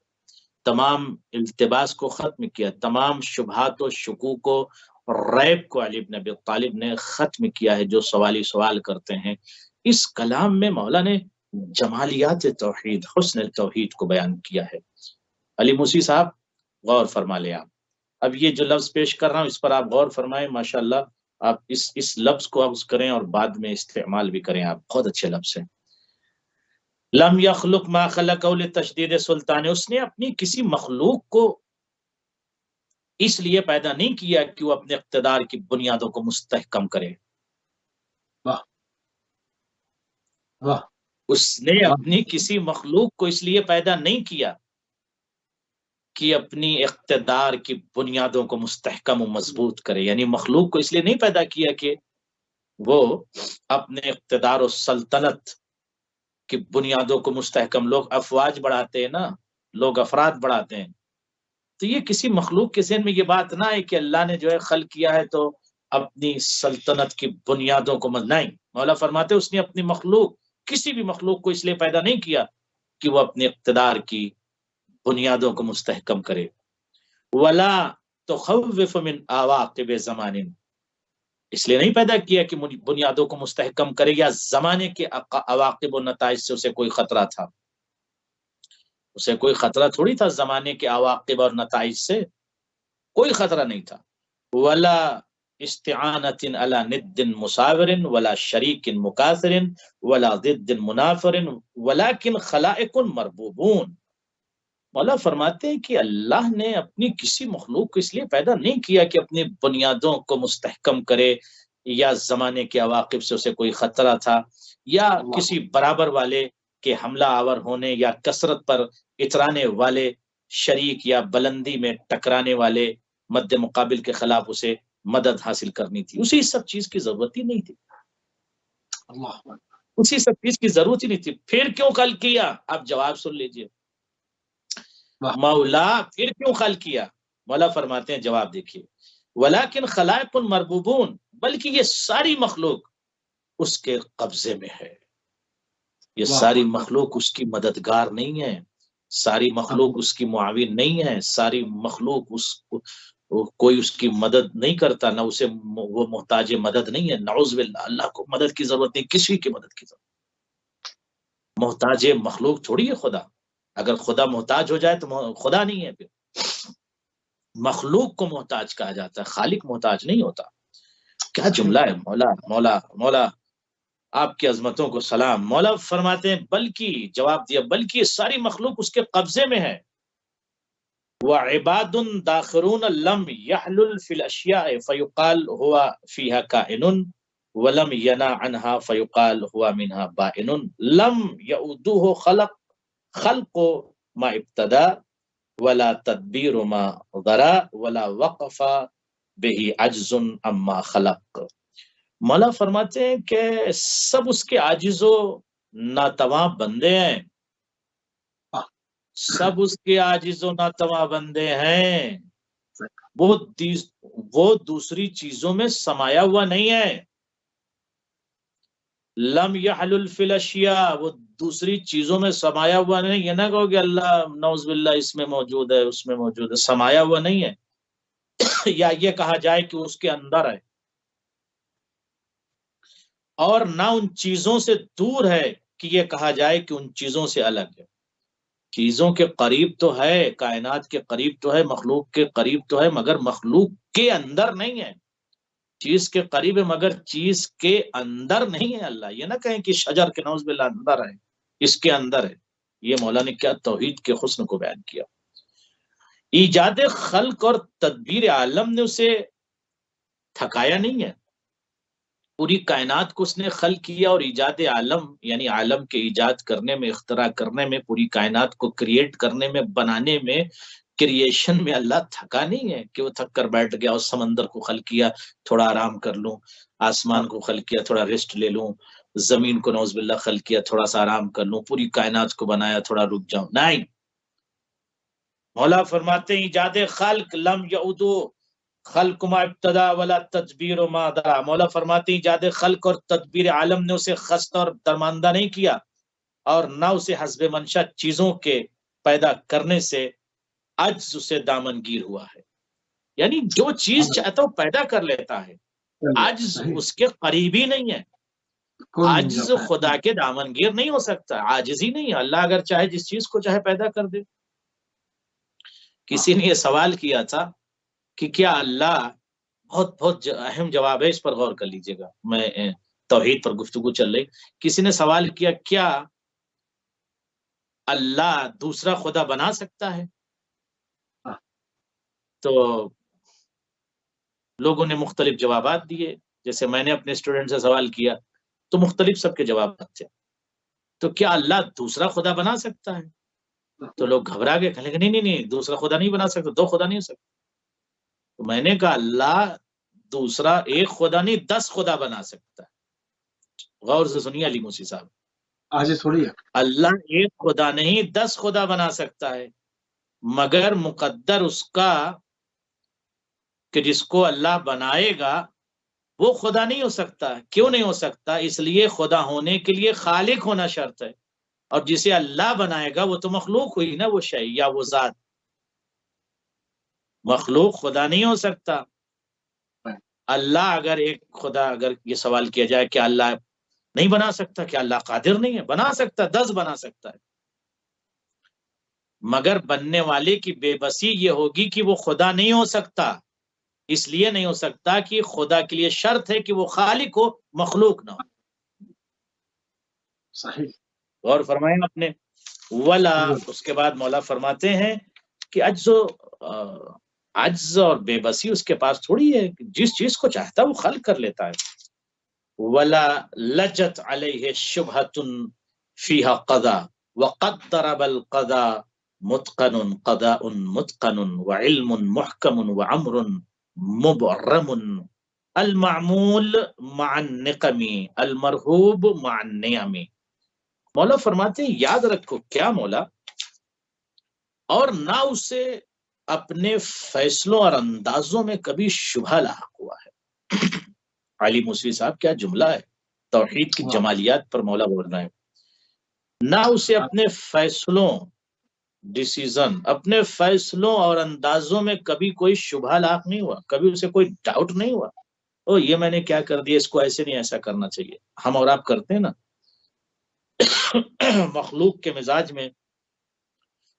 تمام التباس کو ختم کیا، تمام شبہات و شکوک و ریب کو علی بن ابی طالب نے ختم کیا ہے، جو سوالی سوال کرتے ہیں۔ اس کلام میں مولا نے جمالیات توحید، حسن توحید کو بیان کیا ہے۔ علی موسی صاحب غور فرما لیں آپ، اب یہ جو لفظ پیش کر رہا ہوں اس پر آپ غور فرمائیں، ماشاءاللہ آپ اس لفظ کو آپ کریں اور بعد میں استعمال بھی کریں، آپ بہت اچھے لفظ ہیں۔ لم یخلق ما خلقہ لتشدید سلطان، اس نے اپنی کسی مخلوق کو اس لیے پیدا نہیں کیا کہ وہ اپنے اقتدار کی بنیادوں کو مستحکم کرے، واہ واہ اس نے واہ، اپنی کسی مخلوق کو اس لیے پیدا نہیں کیا کہ اپنی اقتدار کی بنیادوں کو مستحکم و مضبوط کرے، یعنی مخلوق کو اس لیے نہیں پیدا کیا کہ وہ اپنے اقتدار و سلطنت کی بنیادوں کو مستحکم، لوگ افواج بڑھاتے ہیں نا، لوگ افراد بڑھاتے ہیں، تو یہ کسی مخلوق کے ذہن میں یہ بات نہ ہے کہ اللہ نے جو ہے خلق کیا ہے تو اپنی سلطنت کی بنیادوں کو نہیں، مولا فرماتے اس نے اپنی مخلوق، کسی بھی مخلوق کو اس لیے پیدا نہیں کیا کہ وہ اپنے اقتدار کی بنیادوں کو مستحکم کرے۔ ولا تخوف من عواقب زمان، اس لیے نہیں پیدا کیا کہ بنیادوں کو مستحکم کرے یا زمانے کے عواقب و نتائج سے اسے کوئی خطرہ تھا، اسے کوئی خطرہ تھوڑی تھا، زمانے کے عواقب اور نتائج سے کوئی خطرہ نہیں تھا۔ ولا استعانت علی ند مساور ولا شریک مکاثر ولا ضد منافر ولکن خلائق مربوبون، مولا فرماتے ہیں کہ اللہ نے اپنی کسی مخلوق کو اس لیے پیدا نہیں کیا کہ اپنی بنیادوں کو مستحکم کرے یا زمانے کے عواقب سے اسے کوئی خطرہ تھا، یا واہ کسی برابر والے کے حملہ آور ہونے یا کثرت پر اترانے والے شریک یا بلندی میں ٹکرانے والے مد مقابل کے خلاف اسے مدد حاصل کرنی تھی، اسی سب چیز کی ضرورت ہی نہیں تھی، اللہ اسی سب چیز کی ضرورت ہی نہیں تھی، پھر کیوں خلق کیا؟ آپ جواب سن لیجئے، واہ مولا پھر کیوں خلق کیا؟ مولا فرماتے ہیں جواب دیکھیے، ولیکن خلائق مربوبون، بلکہ یہ ساری مخلوق اس کے قبضے میں ہے، یہ واہ ساری مخلوق اس کی مددگار نہیں ہے، ساری مخلوق اس کی معاون نہیں ہے، ساری مخلوق کوئی اس کی مدد نہیں کرتا، نہ اسے وہ محتاج مدد نہیں ہے، نعوذ باللہ، اللہ کو مدد کی ضرورت نہیں، کسی کی مدد کی ضرورت، محتاج مخلوق تھوڑی ہے خدا، اگر خدا محتاج ہو جائے تو خدا نہیں ہے، پھر مخلوق کو محتاج کہا جاتا ہے، خالق محتاج نہیں ہوتا۔ کیا جملہ ہے، مولا مولا مولا آپ کی عظمتوں کو سلام۔ مولا فرماتے ہیں بلکہ، جواب دیا، بلکہ یہ ساری مخلوق اس کے قبضے میں ہے۔ وعباد داخرون لم يحلل في الاشیاء فيقال هو فيها كائن ولم ينع عنها فيقال هو منها بائن لم يؤدوه خلق ما ابتدا ولا تدبیر ما ذرا ولا وقف به عجز اما خلق، مولا فرماتے ہیں کہ سب اس کے عاجز و ناتواں بندے ہیں، سب اس کے عاجز و ناتواں بندے ہیں، وہ دوسری چیزوں میں سمایا ہوا نہیں ہے، لم یحلل فی الاشیاء، وہ دوسری چیزوں میں سمایا ہوا نہیں، یہ نہ کہو کہ اللہ نعوذ باللہ اس میں موجود ہے اس میں موجود ہے، سمایا ہوا نہیں ہے، یا یہ کہا جائے کہ اس کے اندر ہے، اور نہ ان چیزوں سے دور ہے کہ یہ کہا جائے کہ ان چیزوں سے الگ ہے، چیزوں کے قریب تو ہے، کائنات کے قریب تو ہے، مخلوق کے قریب تو ہے، مگر مخلوق کے اندر نہیں ہے۔ چیز کے قریب ہے مگر چیز کے اندر نہیں ہے۔ اللہ یہ نہ کہیں کہ شجر کے نعوذ باللہ اندر ہے، اس کے اندر ہے۔ یہ مولا نے کیا توحید کے حسن کو بیان کیا۔ ایجاد خلق اور تدبیر عالم نے اسے تھکایا نہیں ہے، پوری کائنات کو اس نے خلق کیا، اور ایجاد عالم یعنی عالم کے ایجاد کرنے میں، اختراع کرنے میں، پوری کائنات کو کریٹ کرنے میں، بنانے میں، کریشن میں اللہ تھکا نہیں ہے کہ وہ تھک کر بیٹھ گیا اور سمندر کو خلق کیا تھوڑا آرام کر لوں، آسمان کو خلق کیا تھوڑا ریسٹ لے لوں، زمین کو نعوذ باللہ خلق کیا تھوڑا سا آرام کر لوں، پوری کائنات کو بنایا تھوڑا رک جاؤں، نہیں۔ مولا فرماتے ہیں ایجاد خلق لم یعودو خلق ما ابتدا ولا تدبیر ما درا۔ مولا فرماتے ہیں ایجاد خلق اور تدبیر عالم نے اسے خستہ اور درماندہ نہیں کیا، اور نہ اسے حسب منشا چیزوں کے پیدا کرنے سے عجز اسے دامن گیر ہوا ہے۔ یعنی جو چیز چاہتا وہ پیدا کر لیتا ہے، عجز اس کے قریب ہی نہیں ہے۔ عجز خدا کے دامن گیر نہیں ہو سکتا، عاجز ہی نہیں ہے۔ اللہ اگر چاہے جس چیز کو چاہے پیدا کر دے۔ کسی نے یہ سوال کیا تھا کہ کیا اللہ، بہت اہم جواب ہے، اس پر غور کر لیجئے گا، میں توحید پر گفتگو چل رہی، کسی نے سوال کیا کیا اللہ دوسرا خدا بنا سکتا ہے؟ تو لوگوں نے مختلف جوابات دیے، جیسے میں نے اپنے اسٹوڈنٹ سے سوال کیا تو مختلف سب کے جوابات تھے۔ تو کیا اللہ دوسرا خدا بنا سکتا ہے؟ تو لوگ گھبرا گئے، کہنے لگے نہیں دوسرا خدا نہیں بنا سکتا، دو خدا نہیں ہو سکتا۔ تو میں نے کہا اللہ دوسرا ایک خدا نہیں 10 خدا بنا سکتا ہے۔ غور سے سنیے علی موسی صاحب، آج تھوڑی ہے، اللہ ایک خدا نہیں 10 خدا بنا سکتا ہے، مگر مقدر اس کا کہ جس کو اللہ بنائے گا وہ خدا نہیں ہو سکتا۔ کیوں نہیں ہو سکتا؟ اس لیے خدا ہونے کے لیے خالق ہونا شرط ہے، اور جسے اللہ بنائے گا وہ تو مخلوق ہوئی نا، وہ شے یا وہ ذات، مخلوق خدا نہیں ہو سکتا۔ اللہ اگر ایک خدا، اگر یہ سوال کیا جائے کہ اللہ نہیں بنا سکتا، کہ اللہ قادر نہیں ہے؟ بنا سکتا، 10 بنا سکتا ہے، مگر بننے والے کی بے بسی یہ ہوگی کہ وہ خدا نہیں ہو سکتا۔ اس لیے نہیں ہو سکتا کہ خدا کے لیے شرط ہے کہ وہ خالق ہو، مخلوق نہ ہو۔ صحیح، غور فرمائیں اپنے ولا، اس کے بعد مولا فرماتے ہیں کہ عجز اور بے بسی اس کے پاس تھوڑی ہے، جس چیز کو چاہتا وہ خلق کر لیتا ہے۔ ولا لجت علیہ شبہۃ فیہا قضا وقدر بالقضا متقن قضاء متقن وعلم محکم وامر مبرم المعمول مع النقم المرہوب مع النعم۔ مولا فرماتے ہیں یاد رکھو، کیا مولا، اور نہ اسے اپنے فیصلوں اور اندازوں میں کبھی شبہ لاحق ہوا ہے۔ علی موسوی صاحب کیا جملہ ہے، توحید کی جمالیات پر مولا بول رہے ہیں۔ نہ اسے اپنے فیصلوں، ڈیسیزن، اپنے فیصلوں اور اندازوں میں کبھی کوئی شبہ لاحق نہیں ہوا، کبھی اسے کوئی ڈاؤٹ نہیں ہوا، او یہ میں نے کیا کر دیا، اس کو ایسے نہیں ایسا کرنا چاہیے۔ ہم اور آپ کرتے ہیں نا، مخلوق کے مزاج میں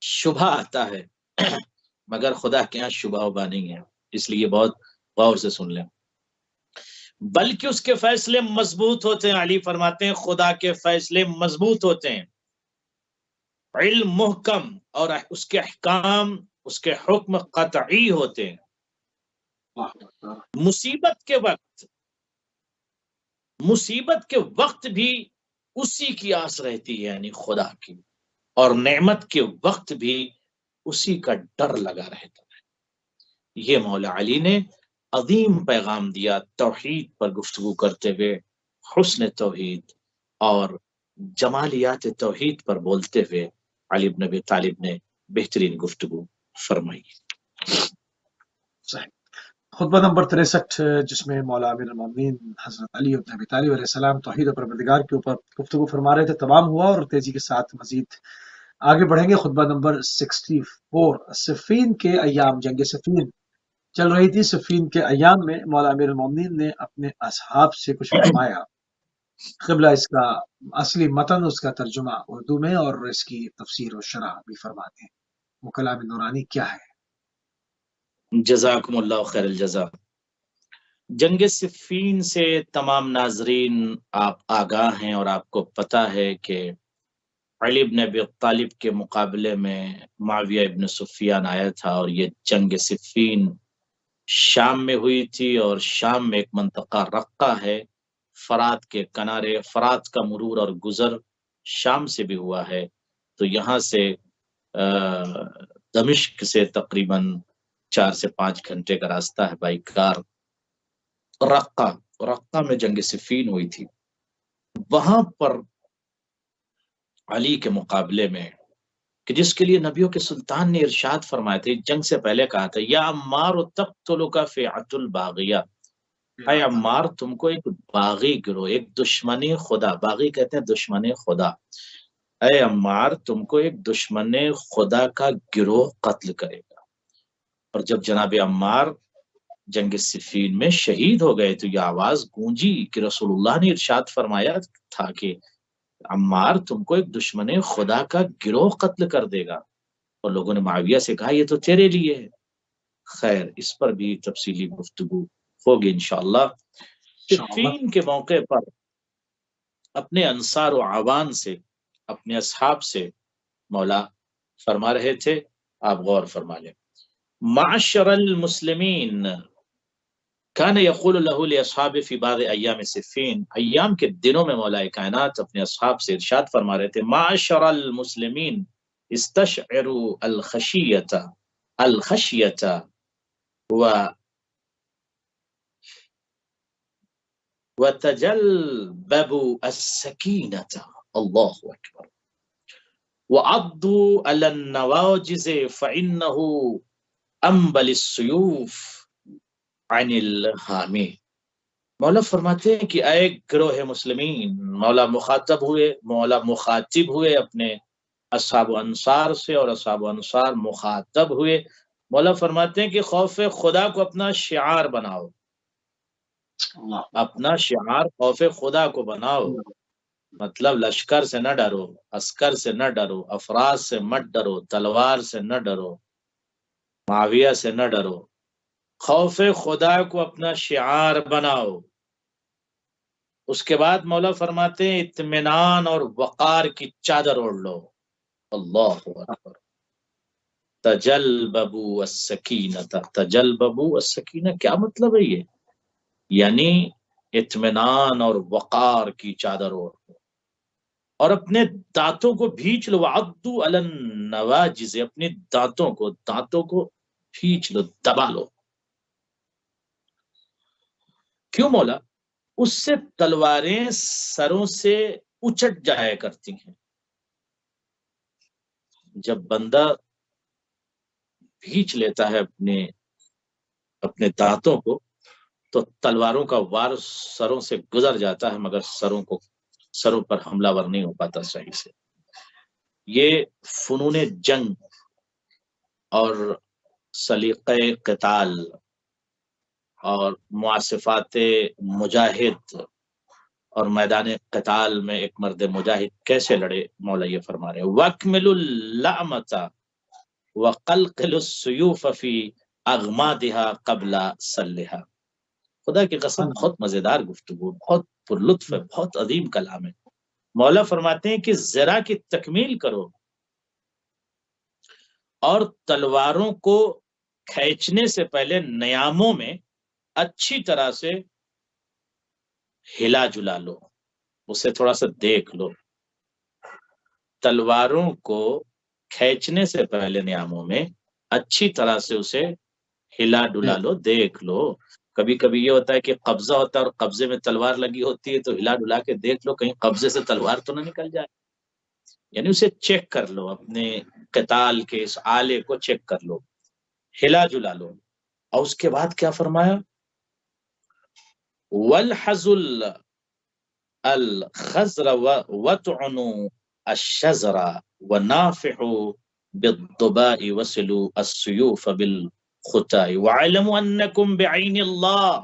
شبہ آتا ہے، مگر خدا کے یہاں شبہ وبہ نہیں ہے، اس لیے بہت غور سے سن لیں۔ بلکہ اس کے فیصلے مضبوط ہوتے ہیں، علی فرماتے ہیں خدا کے فیصلے مضبوط ہوتے ہیں، علم محکم، اور اس کے احکام، اس کے حکم قطعی ہوتے ہیں۔ مصیبت کے وقت بھی اسی کی آس رہتی ہے، یعنی خدا کی، اور نعمت کے وقت بھی اسی کا ڈر لگا رہتا ہے۔ یہ مولا علی نے عظیم پیغام دیا توحید پر گفتگو کرتے ہوئے، حسن توحید اور جمالیات توحید پر بولتے ہوئے علی بن ابی طالب نے بہترین گفتگو فرمائی۔ صحیح۔ خطبہ نمبر 63 جس میں مولا امیر المومنین حضرت علی بن ابی طالب علیہ السلام توحید و پروردگار کے اوپر گفتگو فرما رہے تھے، تمام ہوا، اور تیزی کے ساتھ مزید آگے بڑھیں گے۔ خطبہ نمبر 64، صفین کے ایام، جنگ صفین چل رہی تھی۔ صفین کے ایام میں مولا امیر المومنین نے اپنے اصحاب سے کچھ فرمایا۔ قبلہ اس کا اصلی متن، اس کا ترجمہ اردو میں اور اس کی تفسیر و شرح بھی فرماتے ہیں۔ وہ کلام نورانی کیا ہے؟ جزاکم اللہ خیر الجزا۔ جنگ صفین سے تمام ناظرین آپ آگاہ ہیں اور آپ کو پتہ ہے کہ علی ابن ابی طالب کے مقابلے میں معاویہ ابن سفیان آیا تھا، اور یہ جنگ صفین شام میں ہوئی تھی، اور شام میں ایک منطقہ رقہ ہے، فرات کے کنارے، فرات کا مرور اور گزر شام سے بھی ہوا ہے۔ تو یہاں سے دمشق سے تقریباً 4 سے 5 گھنٹے کا راستہ ہے بائی کار۔ رقہ میں جنگ صفین ہوئی تھی۔ وہاں پر علی کے مقابلے میں، کہ جس کے لیے نبیوں کے سلطان نے ارشاد فرمائے تھے، جنگ سے پہلے کہا تھا یا عمار تقتلک فئۃ الباغیہ، اے عمار تم کو ایک باغی گروہ، ایک دشمنی خدا، باغی کہتے ہیں دشمنی خدا، اے عمار تم کو ایک دشمنی خدا کا گروہ قتل کرے گا۔ اور جب جناب عمار جنگ صفین میں شہید ہو گئے تو یہ آواز گونجی کہ رسول اللہ نے ارشاد فرمایا تھا کہ عمار تم کو ایک دشمن خدا کا گروہ قتل کر دے گا، اور لوگوں نے معاویہ سے کہا یہ تو تیرے لیے ہے۔ خیر، اس پر بھی تفصیلی گفتگو ہوگی انشاءاللہ۔ صفین کے موقع پر اپنے انصار و عوان سے، اپنے اصحاب سے مولا فرما رہے تھے، آپ غور فرما لیں۔ معشر المسلمین کان یقول له لاصحاب فی بعض ایام صفین، ایام کے دنوں میں مولا کائنات اپنے اصحاب سے ارشاد فرما رہے تھے، معشر المسلمین استشعروا الخشیۃ وتجلبوا السکینۃ، اللہ اکبر، وعضوا علی النواجذ فانہ انبل السیوف عن الحامی۔ مولا فرماتے ہیں کہ اے گروہ مسلمین، مولا مخاطب ہوئے اپنے اصحاب و انصار سے، اور اصحاب و انصار مخاطب ہوئے۔ مولا فرماتے ہیں کہ خوف خدا کو اپنا شعار بناؤ، اپنا شعار خوف خدا کو بناؤ، مطلب لشکر سے نہ ڈرو، عسکر سے نہ ڈرو، افراد سے مت ڈرو، تلوار سے نہ ڈرو، معاویہ سے نہ ڈرو، خوف خدا کو اپنا شعار بناؤ۔ اس کے بعد مولا فرماتے ہیں اطمینان اور وقار کی چادر اوڑھ لو، اللہ اکبر، تجلببوا السکینۃ، تجلببوا السکینہ کیا مطلب ہے یہ؟ یعنی اطمینان اور وقار کی چادر اوڑھ لو، اور اپنے دانتوں کو بھینچ لو، وعضوا علی النواجذ، اپنے دانتوں کو بھینچ لو، دبا لو۔ کیوں مولا؟ اس سے تلواریں سروں سے اچٹ جایا کرتی ہیں۔ جب بندہ بھینچ لیتا ہے اپنے دانتوں کو تو تلواروں کا وار سروں سے گزر جاتا ہے، مگر سروں پر حملہ ور نہیں ہو پاتا صحیح سے۔ یہ فنون جنگ اور سلیقہ قتال اور مواصفات مجاہد اور میدان قتال میں ایک مرد مجاہد کیسے لڑے، مولا یہ فرما رہے ہیں وَأَكْمِلُوا اللَّعْمَةَ وَقَلْقِلُوا السُّيُوفَ فِي أَغْمَادِهَا قَبْلَ سَلِّهَا۔ خدا کی قسم بہت مزیدار گفتگو، بہت پر لطف ہے، بہت عظیم کلام ہے۔ مولا فرماتے ہیں کہ ذرا کی تکمیل کرو، اور تلواروں کو کھینچنے سے پہلے نیاموں میں اچھی طرح سے ہلا جلا لو، اسے تھوڑا سا دیکھ لو۔ تلواروں کو کھینچنے سے پہلے نیاموں میں اچھی طرح سے اسے ہلا ڈلا لو، دیکھ لو۔ کبھی کبھی یہ ہوتا ہے کہ قبضہ ہوتا ہے اور قبضے میں تلوار لگی ہوتی ہے، تو ہلا ڈلا کے دیکھ لو کہیں قبضے سے تلوار تو نہ نکل جائے، یعنی اسے چیک کر لو، اپنے قتال کے اس آلے کو چیک کر لو، ہلا جلا لو۔ اور اس کے بعد کیا فرمایا؟ وَالْحَزُلْ الْخَزْرَ وَتُعْنُوا الشَّزْرَ وَنَافِحُوا بِالضُّبَاءِ وَسِلُوا السُّيُوفَ بِالْخُتَاءِ وَعَلَمُوا أَنَّكُمْ بِعَيْنِ اللَّهِ۔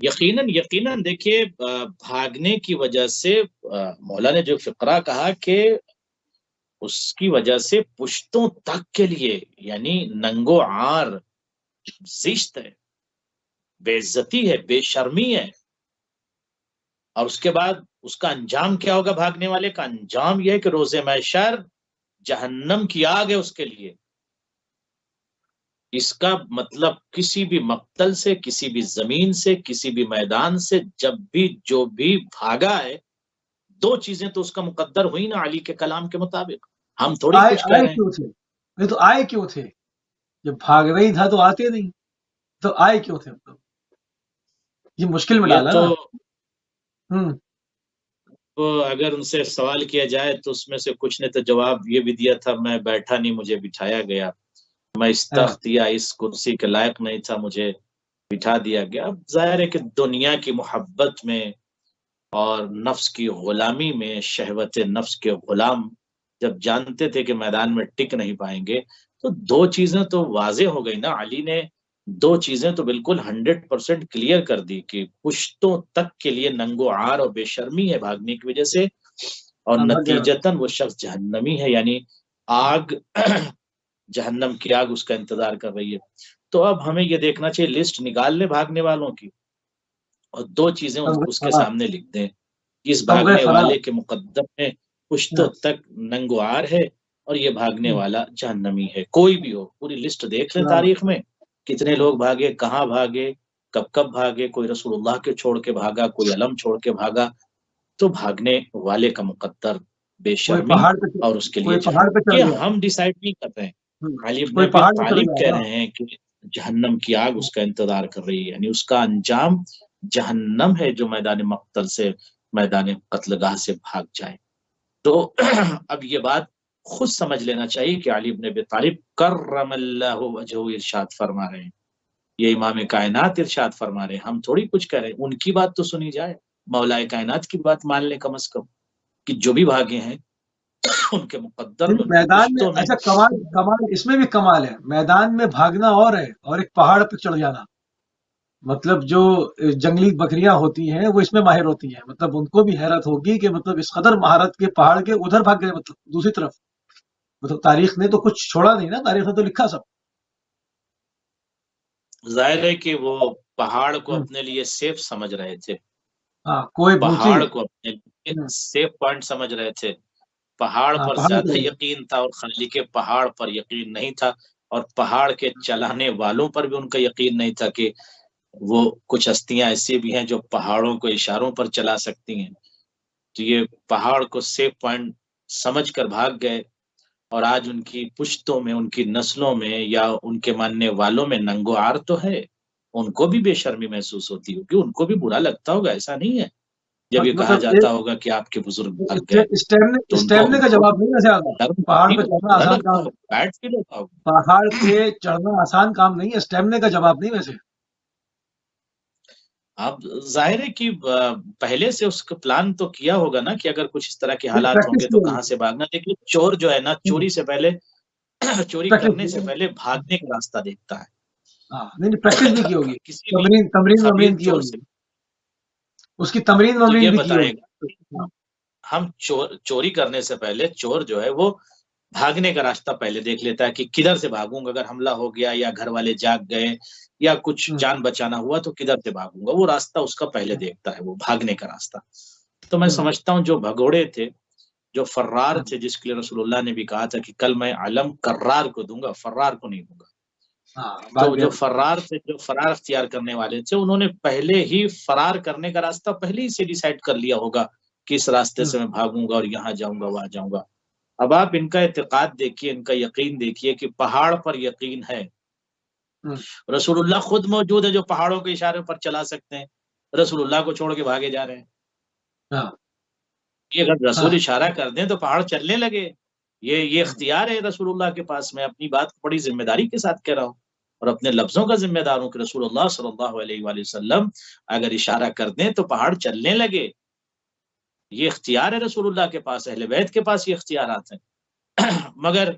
یقیناً یقیناً دیکھیے بھاگنے کی وجہ سے مولا نے جو فقرہ کہا کہ اس کی وجہ سے پشتوں تک کے لیے یعنی ننگو عار زشت ہے، بے عزتی ہے، بے شرمی ہے، اور اس کے بعد اس کا انجام کیا ہوگا؟ بھاگنے والے کا انجام یہ ہے کہ روز محشر جہنم کی آگ ہے اس کے لیے۔ اس کا مطلب کسی بھی مقتل سے، کسی بھی زمین سے، کسی بھی میدان سے جب بھی جو بھی بھاگا ہے، دو چیزیں تو اس کا مقدر ہوئی نا علی کے کلام کے مطابق، ہم تھوڑی کچھ کہہ آئے رہے ہیں۔ کیوں تھے؟ نہیں تو آئے کیوں تھے؟ جب بھاگ نہیں تھا تو آتے نہیں، تو آئے کیوں تھے؟ یہ مشکل میں یہ ڈالا تو نا۔ ہوں اگر ان سے سوال کیا جائے تو اس میں سے کچھ نے تو جواب یہ بھی دیا تھا، میں بیٹھا نہیں، مجھے بٹھایا گیا، میں اس تخت یا اس کرسی کے لائق نہیں تھا، مجھے بٹھا دیا گیا۔ اب ظاہر ہے کہ دنیا کی محبت میں اور نفس کی غلامی میں، شہوت نفس کے غلام جب جانتے تھے کہ میدان میں ٹک نہیں پائیں گے، تو دو چیزیں تو واضح ہو گئی نا۔ علی نے دو چیزیں تو بالکل 100% کلیئر کر دی کہ پشتوں تک کے لیے ننگو عار اور بے شرمی ہے بھاگنے کی وجہ سے، اور بھاگ گئے۔ نتیجتاً وہ شخص جہنمی ہے، یعنی آگ جہنم کی آگ اس کا انتظار کر رہی ہے۔ تو اب ہمیں یہ دیکھنا چاہیے، لسٹ نکال لیں بھاگنے والوں کی اور دو چیزیں تمغے اس کے فرار، سامنے لکھ دیں۔ اس تمغے بھاگنے فرار۔ والے کے مقدم میں پشتوں تک ننگوار ہے اور یہ بھاگنے ہوں، والا جہنمی ہے، کوئی بھی ہو۔ پوری لسٹ دیکھ لیں برابر۔ تاریخ میں کتنے لوگ بھاگے، کہاں بھاگے، کب کب بھاگے، کوئی رسول اللہ کے چھوڑ کے بھاگا، کوئی علم چھوڑ کے بھاگا، تو بھاگنے والے کا مقدر بے کوئی شرمی پہاڑ پہ، اور اس کے لیے کوئی پہاڑ جہنم۔ پہ چڑھ یہ گیا۔ ہم ڈیسائیڈ نہیں کر رہے ہیں، علی ابن کوئی ابی پہاڑ پہ چڑھ طالب گیا کہہ نا۔ رہے ہیں کہ جہنم کی آگ اس کا انتظار کر رہی ہے، یعنی اس کا انجام جہنم ہے جو میدان مقتل سے، میدان قتل گاہ سے بھاگ جائے۔ تو اب یہ بات خود سمجھ لینا چاہیے کہ علی ابن ابی طالب کرم اللہ وجہہ ارشاد فرما رہے ہیں، یہ امام کائنات ارشاد فرما رہے ہیں، ہم تھوڑی کچھ کہہ رہے ہیں۔ ان کی بات تو سنی جائے، مولا کائنات کی بات مان لیں کم از کم، کہ جو بھی بھاگے ہیں ان کے مقدر میں، ان کی میدان میں، پشتوں میں۔ اچھا کمال اس میں بھی کمال ہے، میدان میں بھاگنا اور ہے، اور ایک پہاڑ پہ چڑھ جانا۔ مطلب جو جنگلی بکریاں ہوتی ہیں وہ اس میں ماہر ہوتی ہیں، مطلب ان کو بھی حیرت ہوگی کہ مطلب اس قدر مہارت کے پہاڑ کے ادھر بھاگ گئے، مطلب دوسری طرف۔ مطلب تاریخ نے تو کچھ چھوڑا نہیں نا، تاریخ نے تو لکھا سب۔ ظاہر ہے کہ وہ پہاڑ کو ہوں، اپنے لیے سیف سمجھ رہے تھے، ہاں کوئی بونچی پہاڑ ہے۔ کو اپنے لیے ہوں، سیف پوائنٹ سمجھ رہے تھے، پہاڑ ہاں پر پہاڑ زیادہ پہ۔ یقین تھا اور خالق پہاڑ پر یقین نہیں تھا، اور پہاڑ کے چلانے والوں پر بھی ان کا یقین نہیں تھا کہ وہ کچھ ہستیاں ایسی بھی ہیں جو پہاڑوں کو اشاروں پر چلا سکتی ہیں۔ تو یہ پہاڑ کو سیف پوائنٹ سمجھ کر بھاگ گئے، اور آج ان کی پشتوں میں، ان کی نسلوں میں یا ان کے ماننے والوں میں ننگو آر تو ہے، ان کو بھی بے شرمی محسوس ہوتی ہوگی، ان کو بھی برا لگتا ہوگا، ایسا نہیں ہے؟ جب یہ کہا مطلب جاتا ہوگا کہ آپ کے بزرگ بھاگ گئے تو اسٹیمنے کا ان جواب نہیں ویسے آتا۔ کو پہاڑ پہ چڑھنا برا آسان لگتا کام، ہوگا، بیڈ فیل ہوتا ہوگا۔ پہاڑ پہ چڑھنا آسان کام نہیں ہے، اسٹیمنے کا جواب نہیں ویسے۔ اب ظاہر ہے کہ پہلے سے اس کا پلان تو کیا ہوگا نا کہ اگر کچھ اس طرح کے حالات ہوں پریکٹس گے کی تو ہوگی۔ کہاں سے بھاگنا۔ دیکھیے چور جو ہے نا، چوری سے پہلے چوری پریکٹس کرنے کی سے ہوگی۔ پہلے بھاگنے کا راستہ دیکھتا ہے۔ ہاں نہیں نہیں، پریکٹس بھی کی ہوگی، کسی بھی تمرین تمرین خبیر ومرین کی چور ہوگی، سے اس کی تمرین تو ومرین یہ بھی کی بتائے ہوگی۔ گا کہ ہم چوری کرنے سے پہلے چور جو ہے وہ بھاگنے کا راستہ پہلے دیکھ لیتا ہے کہ کدھر سے بھاگوں گا، اگر حملہ ہو گیا یا گھر والے جاگ گئے یا کچھ ہوں، جان بچانا ہوا تو کدھر سے بھاگوں گا، وہ راستہ اس کا پہلے دیکھتا ہے، وہ بھاگنے کا راستہ۔ تو میں ہوں، سمجھتا ہوں جو بھگوڑے تھے، جو فرار ہوں، تھے، جس کے لیے رسول اللہ نے بھی کہا تھا کہ کل میں علم کرار کو دوں گا، فرار کو نہیں دوں گا، ہاں تو بھاگ گیا۔ جو فرار تھے، جو فرار اختیار کرنے والے تھے، انہوں نے پہلے ہی فرار کرنے کا راستہ پہلے ہی سے ڈیسائیڈ کر لیا ہوگا کہ اس راستے ہوں، سے میں بھاگوں گا اور یہاں جاؤں گا، وہاں جاؤں گا۔ اب آپ ان کا اعتقاد دیکھیے، ان کا یقین دیکھیے کہ پہاڑ پر یقین ہے، ہوں، رسول اللہ خود موجود ہے جو پہاڑوں کے اشارے پر چلا سکتے ہیں، رسول اللہ کو چھوڑ کے بھاگے جا رہے ہیں۔ ہاں یہ اگر ہاں رسول اشارہ کر دیں تو پہاڑ چلنے لگے، یہ اختیار ہے رسول اللہ کے پاس۔ میں اپنی بات کو بڑی ذمہ داری کے ساتھ کہہ رہا ہوں اور اپنے لفظوں کا ذمہ دار ہوں کہ رسول اللہ صلی اللہ علیہ وآلہ وسلم اگر اشارہ کر دیں تو پہاڑ چلنے لگے، یہ اختیار ہے رسول اللہ کے پاس، اہل بیت کے پاس یہ اختیارات ہیں۔ مگر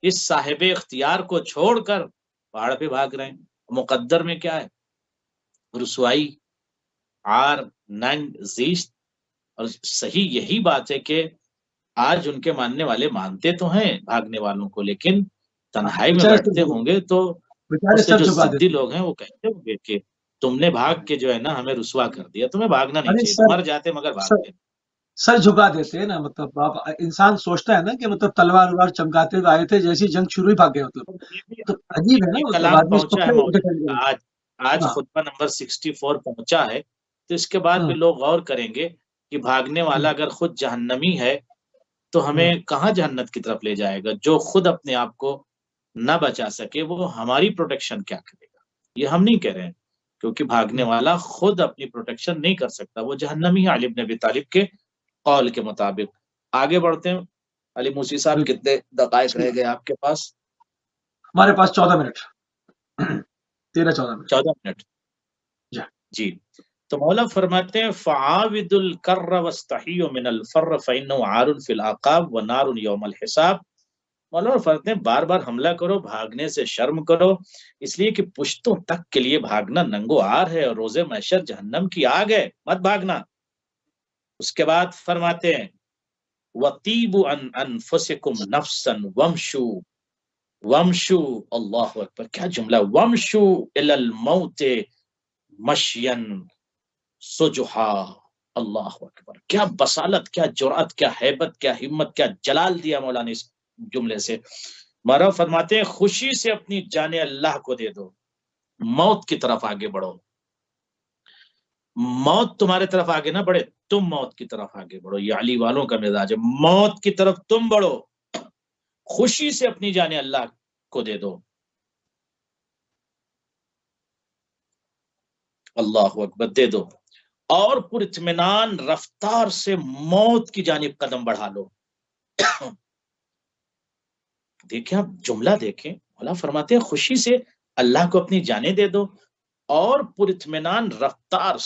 اس صاحب اختیار کو چھوڑ کر پہاڑ پہ بھاگ رہے ہیں، مقدر میں کیا ہے؟ رسوائی، عار ننگ زیشت. اور صحیح یہی بات ہے کہ آج ان کے ماننے والے مانتے تو ہیں بھاگنے والوں کو، لیکن تنہائی میں بیٹھتے ہوں گے تو اس سے سر جو جھکا ضدی دیتے لوگ ہیں وہ کہتے ہوں گے کہ تم نے بھاگ کے جو ہے نا ہمیں رسوا کر دیا، تمہیں بھاگنا نہیں ارے چاہیے، سر مر جاتے مگر سر بھاگتے. سر جھکا دیتے ہیں نا، مطلب آپ انسان سوچتا ہے نا کہ مطلب تلوار وار چمکاتے ہوئے آئے تھے، جیسی جنگ شروع ہی بھاگ گئے، مطلب یہ بھی تو عجیب ہے نا، یہ مطلب کلام آدمی اس کو پہنچا ہے پھر مولانا ڈیفینڈ کا، کرے. آج ہاں خطبہ نمبر 64 پہنچا ہے، تو اس کے بعد بھی لوگ غور کریں گے کہ بھاگنے والا اگر خود جہنمی ہے تو ہمیں کہاں جہنت کی طرف لے جائے گا. جو خود اپنے آپ کو نہ بچا سکے وہ ہماری پروٹیکشن کیا کرے گا. یہ ہم نہیں کہہ رہے ہیں، کیونکہ بھاگنے والا خود اپنی پروٹیکشن نہیں کر سکتا، وہ جہنمی ہے علی بن ابی طالب کے قول کے مطابق. آگے بڑھتے ہیں. علی موسی صاحب بالکل. کتنے دقائق رہ گئے آپ کے پاس؟ ہمارے پاس 14 منٹ 13-14 منٹ. 14 منٹ. جی جی. تو مولا فرماتے ہیں فعاود الکر واستحی من الفر فانه عار فی العقاب ونار یوم الحساب. مولا فرماتے ہیں بار بار حملہ کرو، بھاگنے سے شرم کرو، اس لیے کہ پشتوں تک کے لیے بھاگنا ننگو آر ہے اور روز محشر جہنم کی آگ ہے، مت بھاگنا. اس کے بعد فرماتے ہیں وَطِيبُ عَنْ أَنفُسِكُمْ نَفْسًا وَامْشُوا وَامْشُوا. اللہ اکبر، کیا جملہ! وَامْشُوا إِلَى الْمَوْتِ مَشْيًا سُجُحًا. اللہ اکبر، کیا بصالت، کیا جرأت، کیا ہیبت، کیا ہمت، کیا جلال دیا مولا نے اس جملے سے. مارا فرماتے ہیں خوشی سے اپنی جانیں اللہ کو دے دو، موت کی طرف آگے بڑھو. موت تمہارے طرف آگے نہ بڑھے، تم موت کی طرف آگے بڑھو. یہ علی والوں کا مزاج ہے، موت کی طرف تم بڑھو، خوشی سے اپنی جانیں اللہ کو دے دو. اللہ اکبر، دے دو، اور پر اطمینان رفتار سے موت کی جانب قدم بڑھا لو. دیکھیں آپ جملہ دیکھیں، مولا فرماتے ہیں خوشی سے اللہ کو اپنی جانیں دے دو اور پر اطمینان رفتار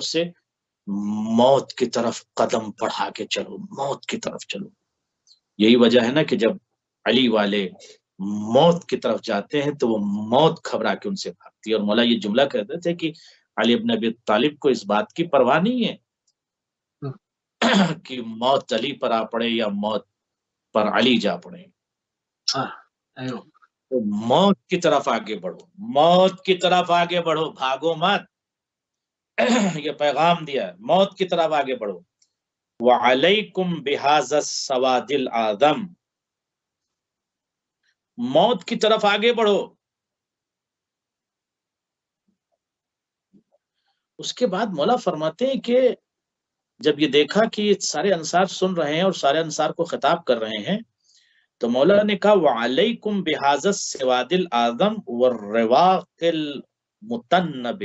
سے موت کی طرف قدم بڑھا کے چلو، موت کی طرف چلو. یہی وجہ ہے نا کہ جب علی والے موت کی طرف جاتے ہیں تو وہ موت گھبرا کے ان سے بھاگتی ہے. اور مولا یہ جملہ کہتے تھے کہ علی بن ابی طالب کو اس بات کی پرواہ نہیں ہے کہ موت علی پر آ پڑے یا موت پر علی جا پڑے. تو موت کی طرف آگے بڑھو، موت کی طرف آگے بڑھو، بھاگو مت. یہ پیغام دیا ہے، موت کی طرف آگے بڑھو. وعلیکم بہذا السواد الاعظم، موت کی طرف آگے بڑھو. اس کے بعد مولا فرماتے ہیں کہ جب یہ دیکھا کہ یہ سارے انصار سن رہے ہیں اور سارے انصار کو خطاب کر رہے ہیں تو مولا نے کہا وعلیکم بہذا السواد الاعظم والرواق المتنب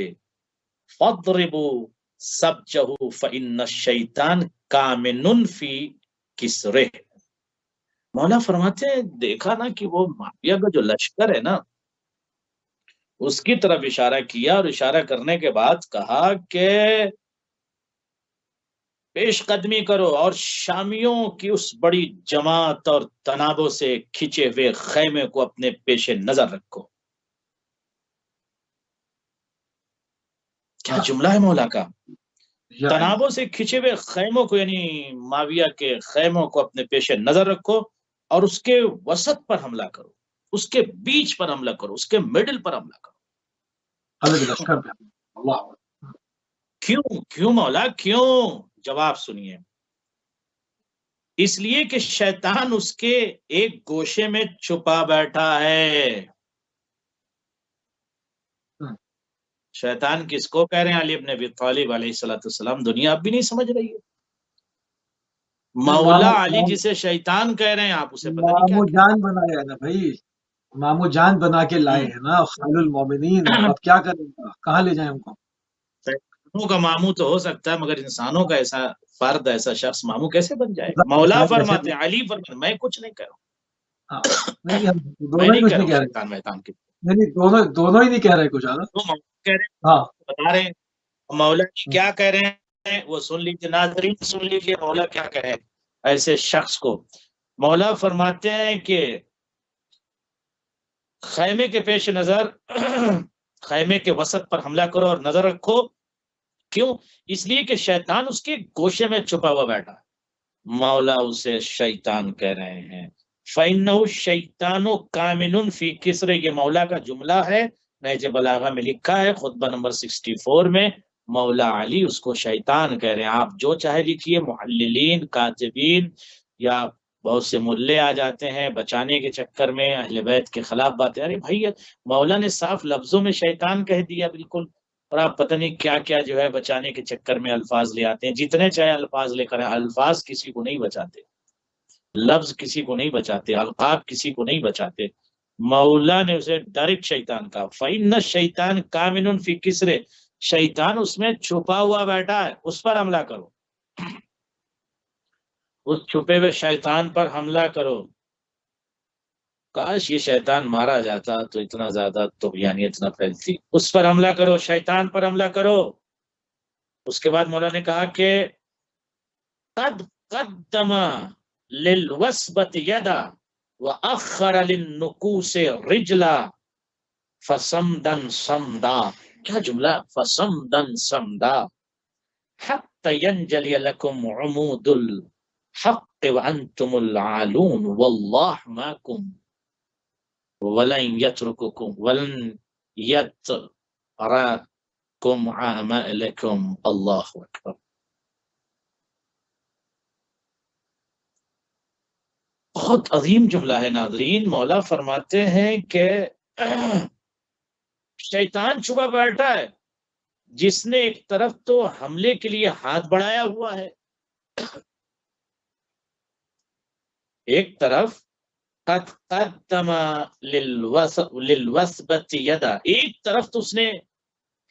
فاضربوا سبجہ فإن الشیطان کامن فی کسرہ. مولا فرماتے ہیں دیکھا نا کہ وہ معاویہ کا جو لشکر ہے نا اس کی طرف اشارہ کیا، اور اشارہ کرنے کے بعد کہا کہ پیش قدمی کرو اور شامیوں کی اس بڑی جماعت اور تنابوں سے کھچے ہوئے خیمے کو اپنے پیش نظر رکھو. کیا جملہ ہے مولا کا! تنابوں سے کھچے ہوئے خیموں کو، یعنی معاویہ کے خیموں کو اپنے پیش نظر رکھو اور اس کے وسط پر حملہ کرو، اس کے بیچ پر حملہ کرو، اس کے مڈل پر حملہ کرو. کیوں مولا، کیوں؟ جواب سنیے. اس لیے کہ شیطان اس کے ایک گوشے میں چھپا بیٹھا ہے. شیطان کس کو کہہ رہے ہیں؟ علی بن ابی طالب علیہ السلام. دنیا اب بھی نہیں سمجھ رہی ہے. مولا علی جسے شیطان کہہ رہے ہیں آپ اسے پتہ نہیں کیا مامو جان بنایا ہے نا بھائی، مامو جان بنا کے لائے ہیں نا، خال المومنین. اب کیا کریں گا، کہاں لے جائیں ہم کو؟ شیطانوں کا مامو تو ہو سکتا ہے مگر انسانوں کا ایسا فرد، ایسا شخص مامو کیسے بن جائے گا؟ مولا فرماتے ہیں، علی فرماتے ہیں، میں کچھ نہیں کہہ رہا ہوں، میں نہیں کہہ رہا ہوں شیطان میطان کی، دونوں ہی نہیں کہہ رہے کچھ. کہہ رہے ہیں، بتا رہے ہیں مولا جی کیا کہہ رہے ہیں، وہ سن لیجیے ناظرین، سن لیجیے مولا کیا کہہ رہے ہیں ایسے شخص کو. مولا فرماتے ہیں کہ خیمے کے پیش نظر، خیمے کے وسط پر حملہ کرو اور نظر رکھو کیوں؟ اس لیے کہ شیطان اس کے گوشے میں چھپا ہوا بیٹھا ہے۔ مولا اسے شیطان کہہ رہے ہیں۔ فَإِنَّهُ الشَّيْطَانُ كَامِنٌ فِي كِسْرِ، یہ مولا کا جملہ ہے، نہج بلاغہ میں لکھا ہے، خطبہ نمبر 64 میں مولا علی اس کو شیطان کہہ رہے ہیں۔ آپ جو چاہے لکھیے، محللین، کاتبین یا بہت سے ملے آ جاتے ہیں بچانے کے چکر میں اہل بیت کے خلاف باتیں۔ ارے بھائی مولا نے صاف لفظوں میں شیطان کہہ دیا بالکل، اور آپ پتہ نہیں کیا کیا جو ہے بچانے کے چکر میں الفاظ لے آتے ہیں۔ جتنے چاہے الفاظ لے کر، الفاظ کسی کو نہیں بچاتے، لفظ کسی کو نہیں بچاتے، القاب کسی کو نہیں بچاتے۔ مولا نے اسے ڈائریکٹ شیطان کہا۔ فَإِنَّ الشَّيْطَانَ كَامِنٌ فِي كِسْرِ، شیطان اس میں چھپا ہوا بیٹھا ہے، اس پر حملہ کرو، اس چھپے ہوئے شیطان پر حملہ کرو۔ کاش یہ شیطان مارا جاتا تو اتنا زیادہ طغیانیت نہ پھیلتی۔ اس پر حملہ کرو، شیطان پر حملہ کرو۔ اس کے بعد مولا نے کہا کہ قد قدم للوثبت یدا واخر للنکوس رجلا فصمدن صمدا، کیا جملہ، فصمدن صمدا حتى ينجلي لكم عمود الحق وانتم العالون والله معكم ولن يترككم ولن يتركم اعمالكم، اللہ اکبر۔ بہت عظیم جملہ ہے ناظرین۔ مولا فرماتے ہیں کہ شیطان چھپا بیٹھا ہے، جس نے ایک طرف تو حملے کے لیے ہاتھ بڑھایا ہوا ہے، ایک طرف قد قدم للوثبت یدا، ایک طرف تو اس نے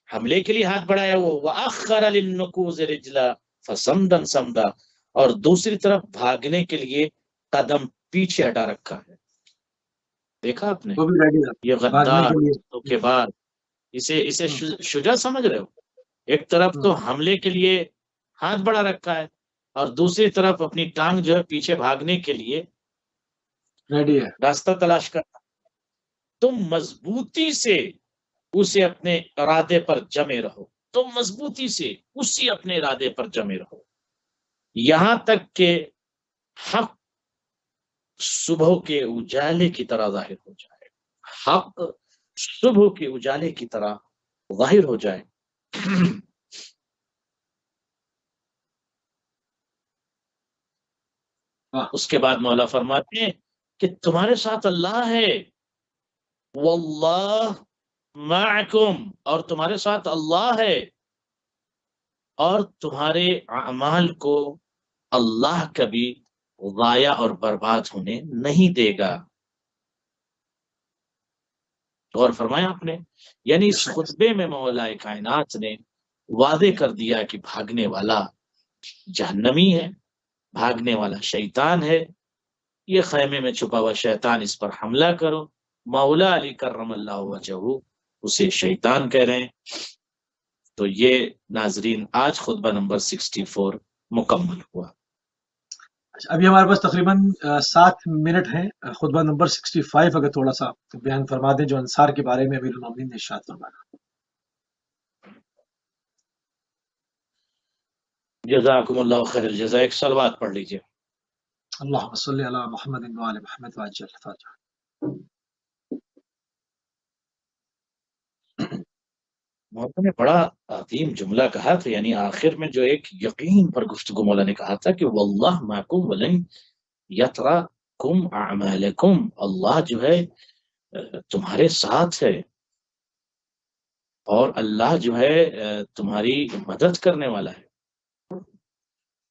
حملے کے لیے ہاتھ بڑھایا ہوا، وَأَخَّرَ لِلنُّكُوزِ رِجْلًا فَصَمْدًا صَمْدًا، اور دوسری طرف بھاگنے کے لیے قدم پیچھے ہٹا رکھا ہے۔ دیکھا آپ نے، وہ بھی ریڈی ہے یہ بھاگنے غدار کے لیے۔ کے بعد اسے شجاع سمجھ رہے ہو؟ ایک طرف تو حملے کے لیے ہاتھ بڑھا رکھا ہے، اور دوسری طرف اپنی ٹانگ جو ہے پیچھے بھاگنے کے لیے ریڈی ہے۔ راستہ تلاش کرنا۔ تم مضبوطی سے اسے اپنے ارادے پر جمے رہو، تم مضبوطی سے اسی اپنے ارادے پر جمے رہو، یہاں تک کہ حق صبح کے اجالے کی طرح ظاہر ہو جائے، حق صبح کے اجالے کی طرح ظاہر ہو جائے۔ اس کے بعد مولا فرماتے ہیں کہ تمہارے ساتھ اللہ ہے، واللہ معکم، اور تمہارے ساتھ اللہ ہے، اور تمہارے اعمال کو اللہ کبھی ضائع اور برباد ہونے نہیں دے گا۔ غور فرمایا آپ نے، یعنی اس خطبے میں مولا کائنات نے واضح کر دیا کہ بھاگنے والا جہنمی ہے، بھاگنے والا شیطان ہے، یہ خیمے میں چھپا ہوا شیطان، اس پر حملہ کرو۔ مولا علی کرم اللہ وجہہ اسے شیطان کہہ رہے ہیں۔ تو یہ ناظرین آج خطبہ نمبر 64 مکمل ہوا۔ ابھی ہمارے پاس تقریباً 7 منٹ ہیں۔ خطبہ نمبر 65 اگر تھوڑا سا بیان فرما دیں، جو انصار کے بارے میں امیر المومنین نے ارشاد فرمایا۔ جزاکم اللہ خیر الجزا، ایک صلوات پڑھ لیجئے۔ اللہم صلی علی محمد وآل محمد وعجل الفاتحہ۔ مولا نے بڑا عظیم جملہ کہا تھا، یعنی آخر میں جو ایک یقین پر گفتگو مولا نے کہا تھا کہ واللہ معکم ولن یترکم اعمالکم، اللہ جو ہے تمہارے ساتھ ہے، اور اللہ جو ہے تمہاری مدد کرنے والا ہے۔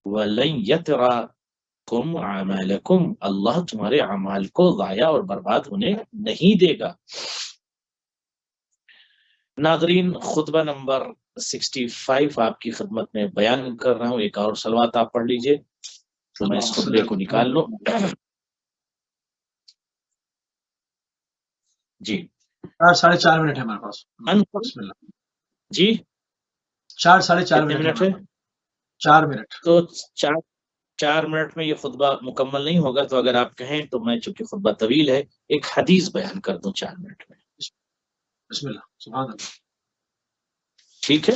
وَلَن يَتْرَكُمْ أَعْمَالَكُمْ، اللہ تمہارے اعمال کو ضائع اور برباد ہونے نہیں دے گا۔ ناظرین خطبہ نمبر 65 آپ کی خدمت میں بیان کر رہا ہوں، ایک اور صلوات آپ پڑھ لیجئے تو میں اس خطبے کو نکال لوں۔ جی 4.5 منٹ ہے ہمارے پاس۔ بسم اللہ۔ جی 4.5 کتنے منٹ منٹ ہے؟ 4 منٹ۔ تو 4 منٹ میں یہ خطبہ مکمل نہیں ہوگا، تو اگر آپ کہیں تو میں، چونکہ خطبہ طویل ہے، ایک حدیث بیان کر دوں 4 منٹ میں۔ بسم اللہ، سبحان اللہ۔ ٹھیک ہے،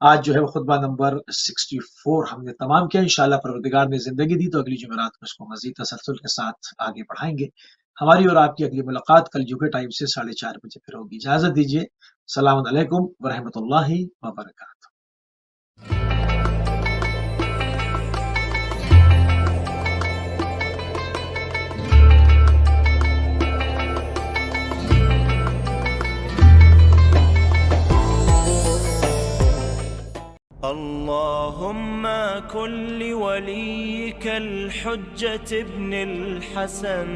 آج جو ہے وہ خطبہ نمبر 64 ہم نے تمام کیا. انشاءاللہ پروردگار نے زندگی دی تو اگلی جمعرات کو اس کو مزید تسلسل کے ساتھ آگے بڑھائیں گے. ہماری اور آپ کی اگلی ملاقات کل جو کے ٹائم سے 4:30 بجے پھر ہوگی. اجازت دیجیے. السلام علیکم ورحمۃ اللہ وبرکاتہ. اللهم كن لوليك الحجة ابن الحسن